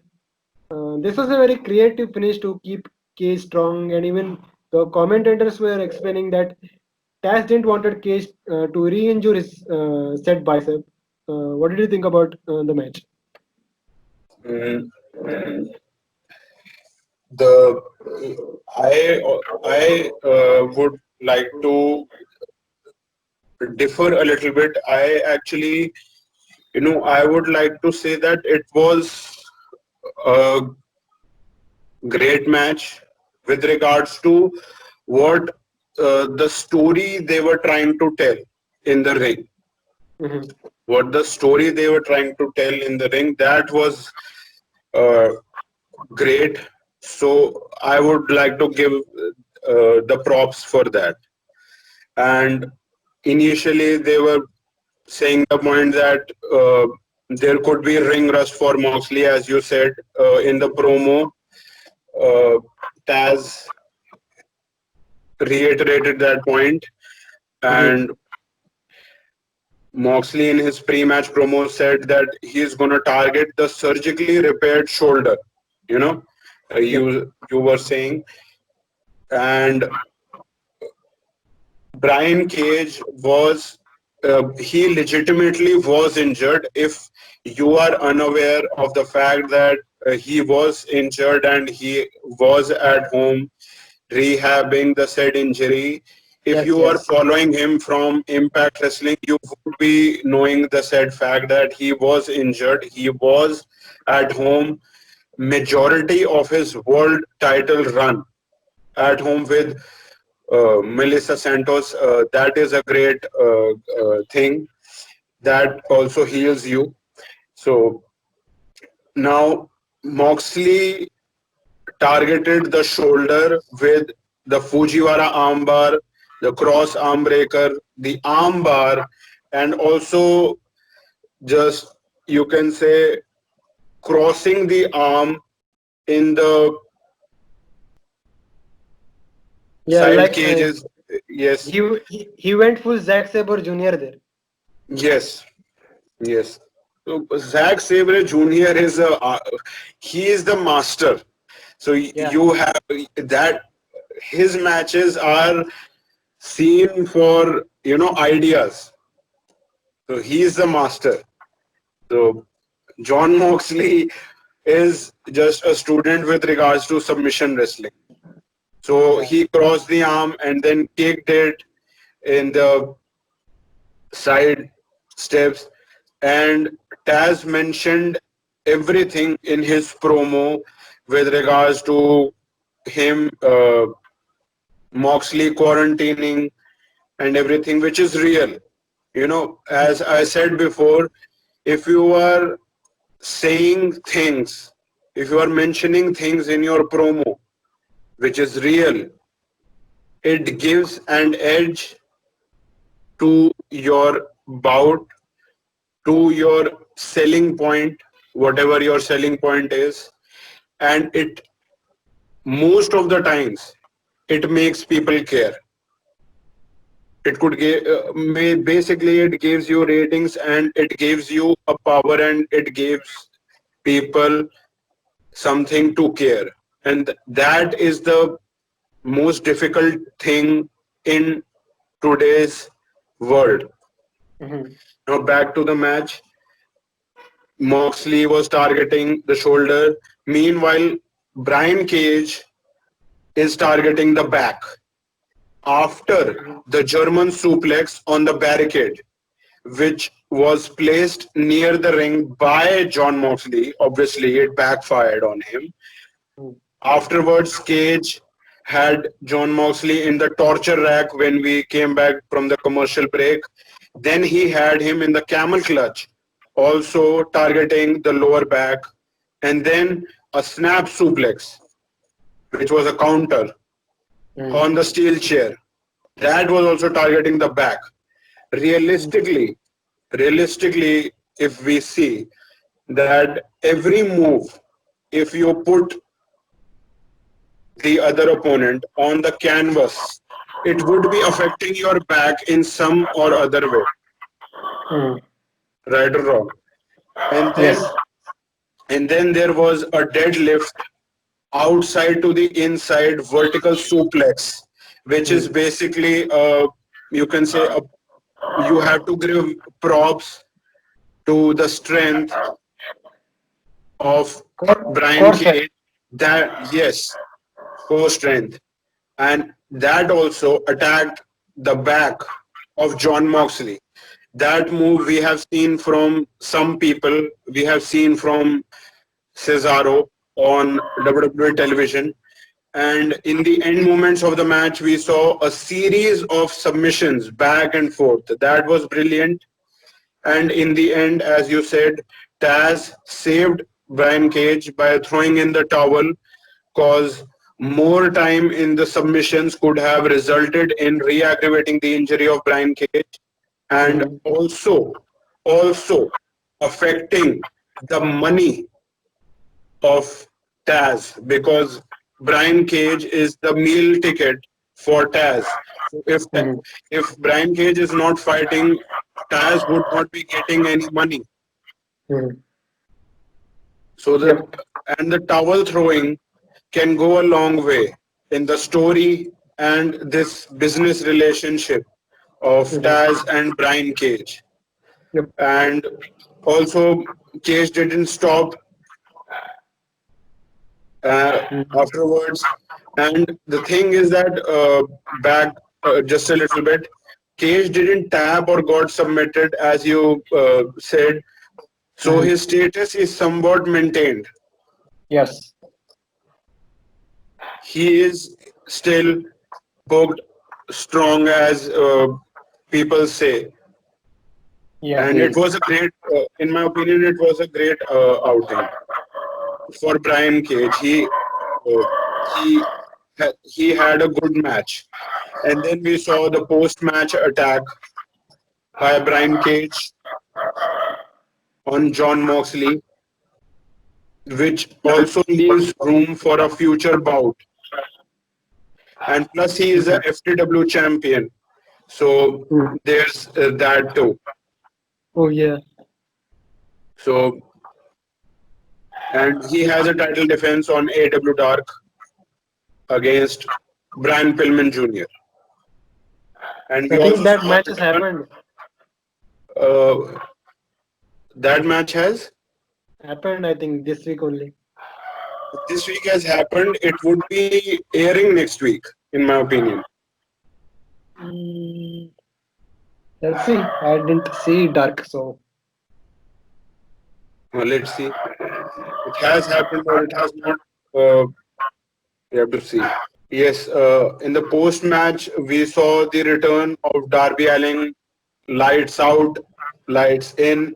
This was a very creative finish to keep Cage strong, and even the commentators were explaining that Taz didn't wanted Cage to re-injure his set bicep. What did you think about the match? Mm. The I would like to differ a little bit. I actually I would like to say that it was a great match with regards to what the story they were trying to tell in the ring. Mm-hmm. What the story they were trying to tell in the ring, that was uh, great. So I would like to give the props for that. And initially, they were saying the point that there could be ring rust for Moxley, as you said in the promo. Uh, Taz reiterated that point, Mm-hmm. and Moxley in his pre-match promo said that he's going to target the surgically repaired shoulder. You know, Yep. you were saying, and Brian Cage was he legitimately was injured. If you are unaware of the fact that he was injured and he was at home rehabbing the said injury, if Yes. you are Yes. following him from Impact Wrestling, you would be knowing the said fact that he was injured. He was at home majority of his world title run at home with Melissa Santos. That is a great thing that also heals you. So now Moxley targeted the shoulder with the Fujiwara armbar, the cross arm breaker, the armbar, and also just you can say crossing the arm in the Yeah. side Like cages. Yes, he went full Zack Sabre Jr. there. yes, yes. So Zack Sabre Jr. is he is the master. So Yeah. you have that his matches are seen for ideas. So he is the master. So Jon Moxley is just a student with regards to submission wrestling. So Yeah. he crossed the arm and then kicked it in the side steps. And Taz mentioned everything in his promo with regards to him, Moxley quarantining and everything, which is real. As I said before, if you are saying things, if you are mentioning things in your promo, which is real, it gives an edge to your bout, to your selling point, whatever your selling point is, and it most of the times it makes people care. It could give basically it gives you ratings and it gives you a power and it gives people something to care, and that is the most difficult thing in today's world. Mm-hmm. Now back to the match. Moxley was targeting the shoulder. Meanwhile, Brian Cage is targeting the back after the German suplex on the barricade, which was placed near the ring by Jon Moxley. Obviously, it backfired on him. Afterwards, Cage had Jon Moxley in the torture rack when we came back from the commercial break. Then he had him in the camel clutch, also targeting the lower back, and then a snap suplex, which was a counter Mm-hmm. on the steel chair. That was also targeting the back. Realistically, realistically, if we see that every move, if you put the other opponent on the canvas, it would be affecting your back in some or other way, Mm. right or wrong. And then Yes. and then there was a deadlift outside to the inside vertical suplex, which is Mm. basically you can say you have to give props to the strength of Brian Core strength. Cage. That yes, core strength, and that also attacked the back of Jon Moxley. That move we have seen from some people. We have seen from Cesaro on WWE television. And in the end moments of the match, we saw a series of submissions back and forth. That was brilliant. And in the end, as you said, Taz saved Brian Cage by throwing in the towel, cause more time in the submissions could have resulted in re-aggravating the injury of Brian Cage, and Mhm. also affecting the money of Taz, because Brian Cage is the meal ticket for Taz. So Mhm. if Brian Cage is not fighting, Taz would not be getting any money. Mhm. So Yep. the towel throwing can go a long way in the story and this business relationship of Mhm. Taz and Brian Cage. Yep. And also, Cage didn't stop Mhm. afterwards. And the thing is that back just a little bit, Cage didn't tap or got submitted as you said. So Mhm. his status is somewhat maintained. Yes. He is still booked strong as people say. Yeah, And he it is. was a great, in my opinion, it was a great outing for Brian Cage. He he had a good match, and then we saw the post-match attack by Brian Cage on Jon Moxley, which also leaves room for a future bout. And plus, he is a Mhm. FTW champion, so Mhm. there's that too. Oh yeah. So, and he has a title defense on AEW Dark against Brian Pillman Jr. And I we think also that saw a match has return. happened. Uh, that match has Happened. I think this week only. this week has happened. It would be airing next week, in my opinion. Mm, let's see. I didn't see Dark, so Let's see. It has happened or it has not. Uh, we have to see. Yes, in the post match, we saw the return of Darby Allin, lights out, lights in.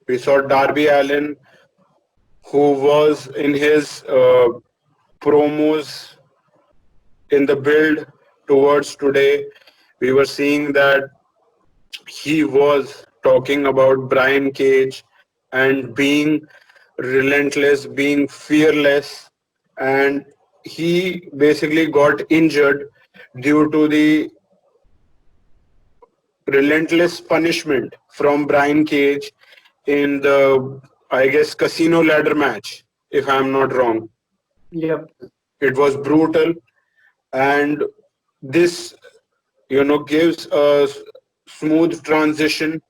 We saw Darby Allin, who was in his promos in the build towards today. We were seeing that he was talking about Brian Cage and being relentless, being fearless, and he basically got injured due to the relentless punishment from Brian Cage in the, I guess, casino ladder match, if I'm not wrong. yep. It was brutal, and this, gives a smooth transition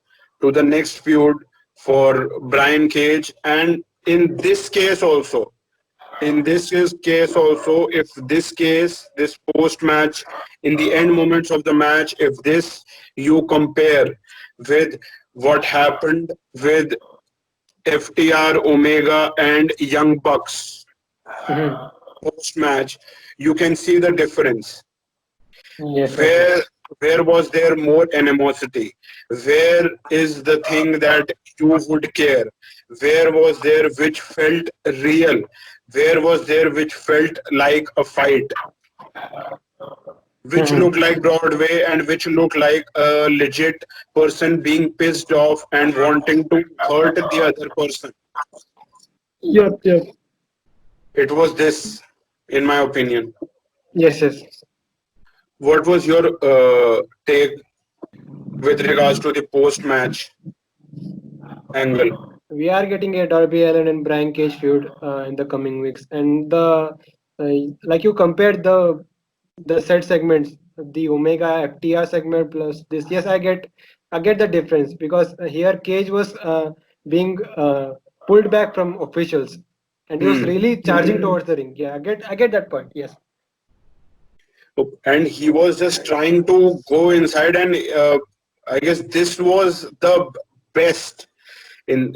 to the next feud for Brian Cage. And in this case also, if this post match, in the end moments of the match, if this you compare with what happened with FTR, Omega, and Young Bucks Mhm. post match, you can see the difference. Yes, yes, yes. Where was there more animosity? Where is the thing that you would care? Where was there which felt real? Where was there which felt like a fight? Which Mhm. looked like Broadway and which looked like a legit person being pissed off and wanting to hurt the other person? Yep, yep. It was this, in my opinion. Yes, yes. What was your take with regards to the post match angle? We are getting a Darby Allin and Brian Cage feud in the coming weeks, and like you compared the set segments, the Omega FTR segment plus this. Yes, I get the difference because here Cage was being pulled back from officials, and he was Hmm. really charging towards the ring. Yeah, I get that point. Yes. And he was just trying to go inside and I guess this was the best in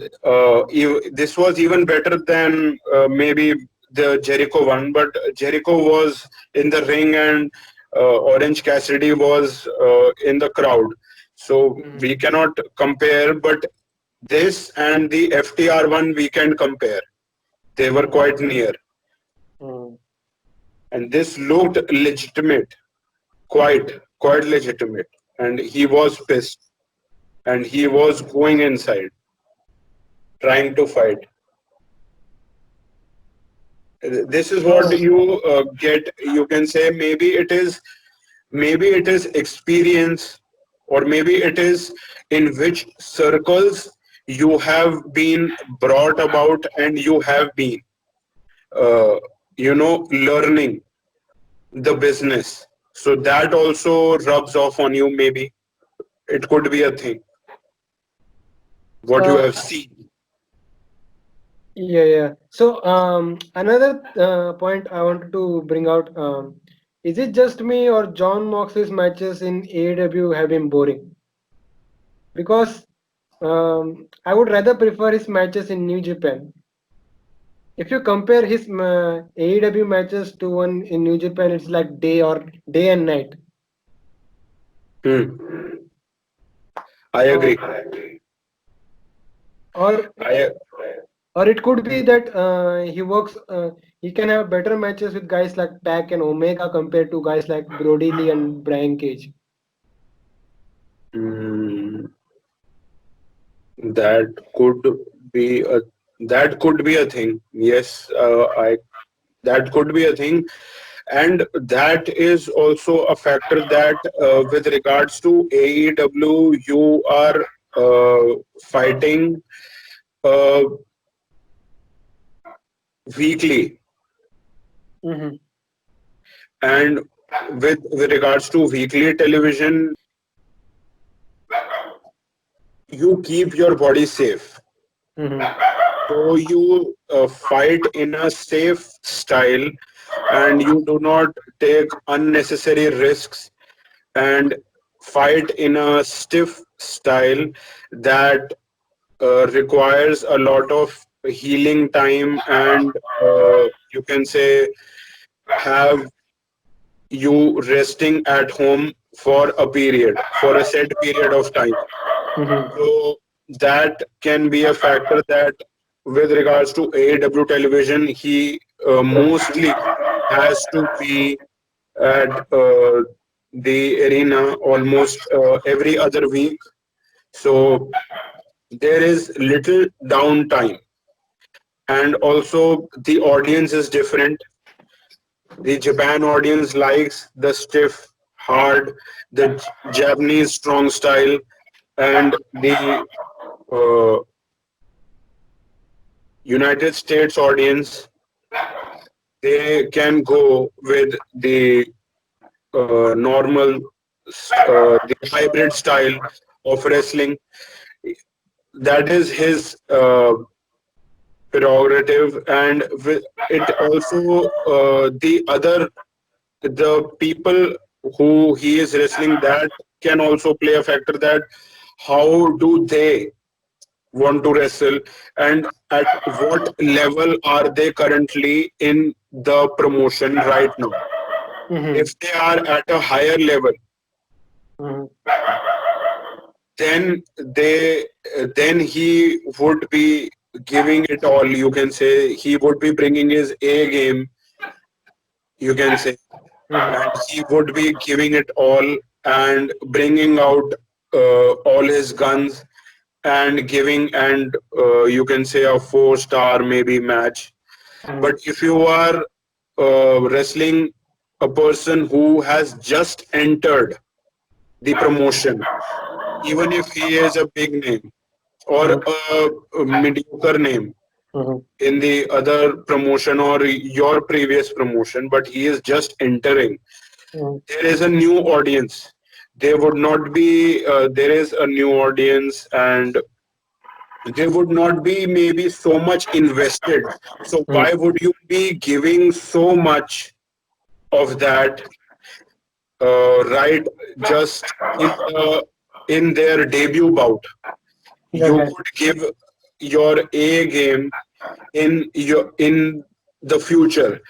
this was even better than maybe the Jericho one, but Jericho was in the ring and Orange Cassidy was in the crowd, so we Mm, cannot compare. But this and the FTR one we can compare. They were quite near, mm. and this looked legitimate, quite legitimate. And he was pissed, and he was going inside, trying to fight. This is what So, you get. You can say maybe it is experience, or maybe it is in which circles you have been brought about, and you have been uh, learning the business, so that also rubs off on you. Maybe it could be a thing what you uh, have seen. yeah, yeah. So, another point I wanted to bring out, is it just me or John Moxley's matches in AEW have been boring? Because I would rather prefer his matches in New Japan. If you compare his AEW matches to one in New Japan, it's like day and night. Hmm. I Or agree. or I or it could be that he can have better matches with guys like Pac and Omega compared to guys like Brody Lee and Brian Cage. mm, that could be a that could be a thing. Yes, I that could be a thing, and that is also a factor that with regards to AEW, you are fighting uh, weekly, Mm-hmm. and with regards to weekly television, you keep your body safe. Mm-hmm. So you fight in a safe style, and you do not take unnecessary risks, and fight in a stiff style that requires a lot of healing time, and you can say have you resting at home for a set period of time. Mm-hmm. So that can be a factor that, with regards to AEW television, he mostly has to be at the arena almost every other week. So there is little downtime, and also the audience is different. The Japan audience likes the stiff, hard, the Japanese strong style, and the uh, United States audience, they can go with the the hybrid style of wrestling. That is his prerogative, and it also the people who he is wrestling, that can also play a factor, that how do they want to wrestle, and at what level are they currently in the promotion right now. Mm-hmm. If they are at a higher level, Mm-hmm. then then he would be giving it all. You can say he would be bringing his A game, you can say, and Mm-hmm. he would be giving it all, and bringing out all his guns, and giving, and you can say, a 4-star maybe match. But if you are wrestling a person who has just entered the promotion, even if he is a big name or a mediocre name Mm-hmm. in the other promotion or your previous promotion, but he is just entering, Mm-hmm. there is a new audience. There would not be, there is a new audience, and they would not be maybe so much invested. So why would you be giving so much of that right just in their debut bout, Go you ahead. could give your A game in the future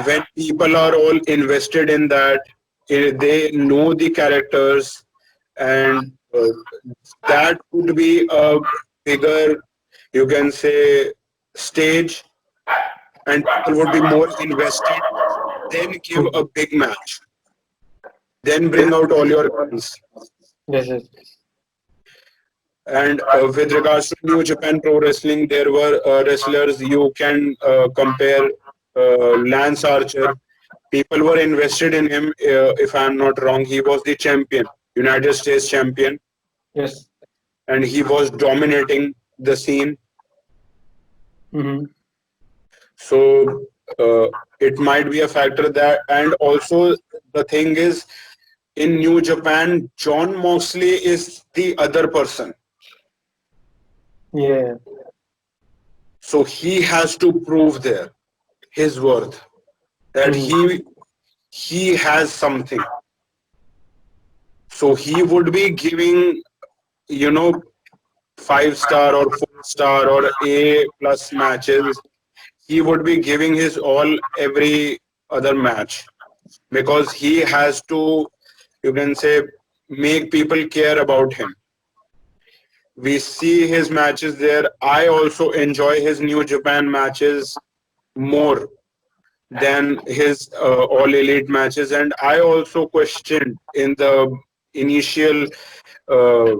when people are all invested in that. They know the characters, and that would be a bigger, you can say, stage, and people would be more invested. Then give a Mhm. big match, then bring out all your guns. Yes, yes. And with regards to New Japan Pro Wrestling, there were wrestlers you can compare. Lance Archer, people were invested in him. If I'm not wrong, he was the champion, United States champion, Yes. and he was dominating the scene. Mm-hmm. So it might be a factor that, and also the thing is, in New Japan, Jon Moxley is the other person. Yeah. So he has to prove there his worth, that Mm-hmm. he has something. So he would be giving, you know, 5 star or 4 star or A plus matches. He would be giving his all every other match because he has to, you can say, make people care about him. We see his matches there. I also enjoy his New Japan matches more than his all elite matches, and I also questioned in the initial uh,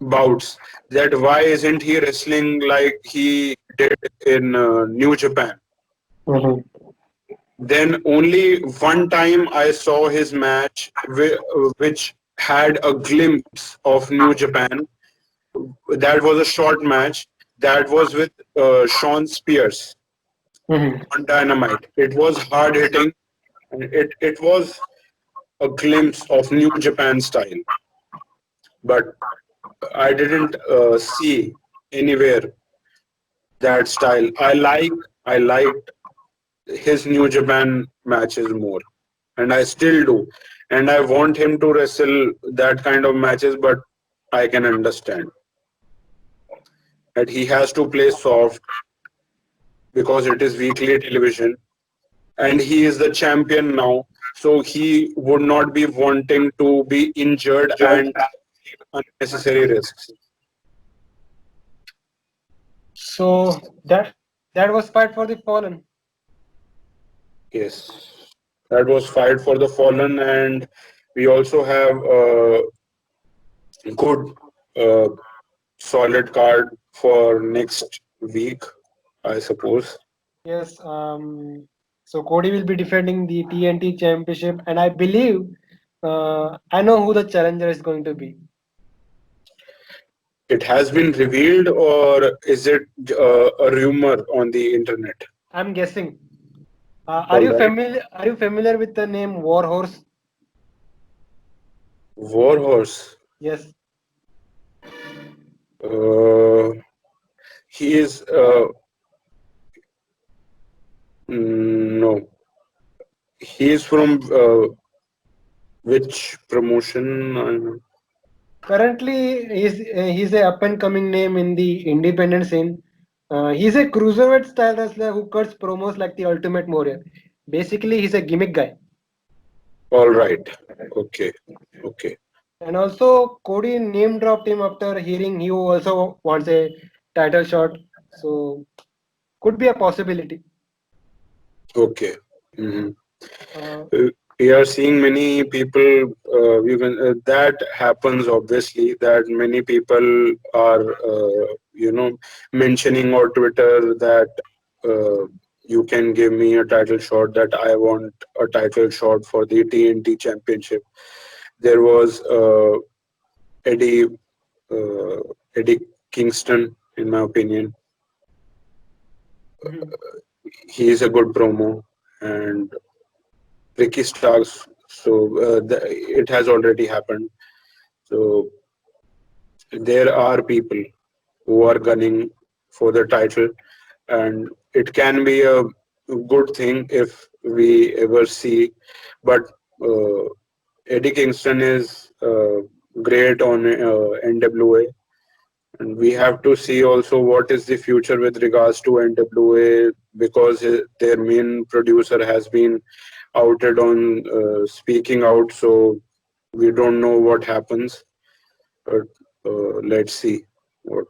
bouts that why isn't he wrestling like he did in New Japan. Mm-hmm. Then only one time I saw his match which had a glimpse of New Japan. That was a short match. That was with Sean Spears Mm-hmm. on Dynamite. It was hard hitting, and it was a glimpse of New Japan style. But I didn't see anywhere that style. I liked his New Japan matches more, and I still do. And I want him to wrestle that kind of matches, but I can understand that he has to play soft because it is weekly television, and he is the champion now. So he would not be wanting to be injured and unnecessary risks. So that was Fight for the Fallen. Yes, that was Fight for the Fallen, and we also have a good, uh, solid card for next week, I suppose. Yes. So Cody will be defending the TNT Championship, and I believe I know who the challenger is going to be. It has been revealed, or is it a rumor on the internet? I'm guessing. Are All you right. familiar? Are you familiar with the name Warhorse? Warhorse. Yes. Uh, he is. No. He is from which promotion? Currently, he's a up and coming name in the independent scene. He's a cruiserweight style wrestler who cuts promos like the Ultimate Warrior. Basically, he's a gimmick guy. All right. Okay. Okay. And also, Cody name dropped him after hearing he also wants a title shot. So, could be a possibility. Okay. Mhm. Uh, We are seeing many people. That happens obviously. That many people are, mentioning on Twitter that you can give me a title shot. That I want a title shot for the TNT Championship. There was Eddie uh, Eddie Kingston, in my opinion. mhm. He is a good promo, and Ricky Starks. So it has already happened. So there are people who are gunning for the title, and it can be a good thing if we ever see. But uh, Eddie Kingston is great on NWA. And we have to see also what is the future with regards to NWA, because their main producer has been outed on speaking out. So we don't know what happens. But let's see what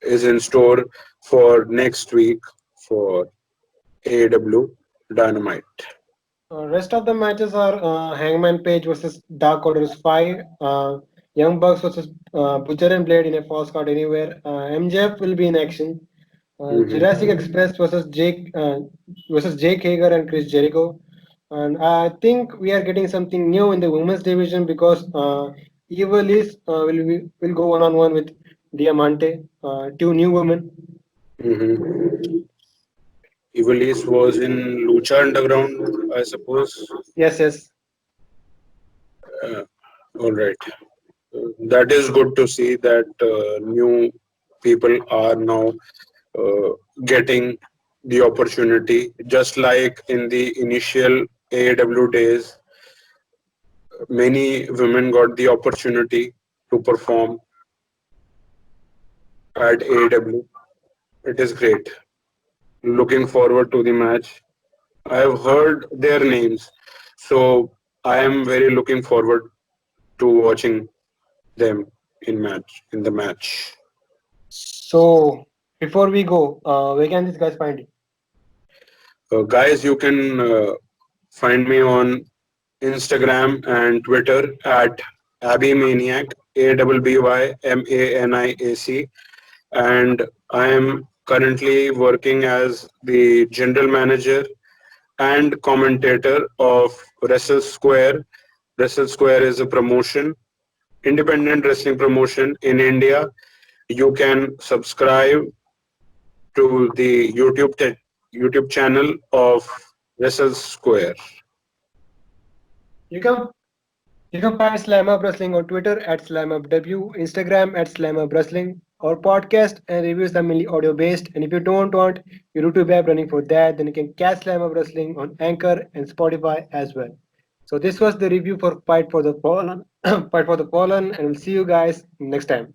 is in store for next week for AEW Dynamite. Rest of the matches are Hangman Page versus Dark Order 5, Young Bucks versus Butcher and Blade in a false count anywhere. MJF will be in action. Jurassic Hmm. Express versus Jake Hager and Chris Jericho. And I think we are getting something new in the women's division because Evil is will go one on one with Diamante, two new women. Hmm. Ivalice was in Lucha Underground, I suppose. Yes, yes. Uh, all right. That is good to see that new people are now uh, getting the opportunity. Just like in the initial AEW days, many women got the opportunity to perform at AEW. It is great. Looking forward to the match. I have heard their names, so I am very looking forward to watching them in the match. So before we go, where can these guys find you? Guys, you can find me on Instagram and Twitter at Abhymaniac, ABBYMANIAC, and I am currently working as the general manager and commentator of Wrestle Square. Wrestle Square is a promotion, independent wrestling promotion in India. You can subscribe to the YouTube channel of Wrestle Square. You can You can find Slamhub Wrestling on Twitter at SlamhubW, Instagram at Slamhub Wrestling. Our podcast and reviews are mainly audio based. And if you don't want your YouTube app running for that, then you can catch Slamhub Wrestling on Anchor and Spotify as well. So this was the review for Fight for the Fallen, Fight for the Fallen, and we'll see you guys next time.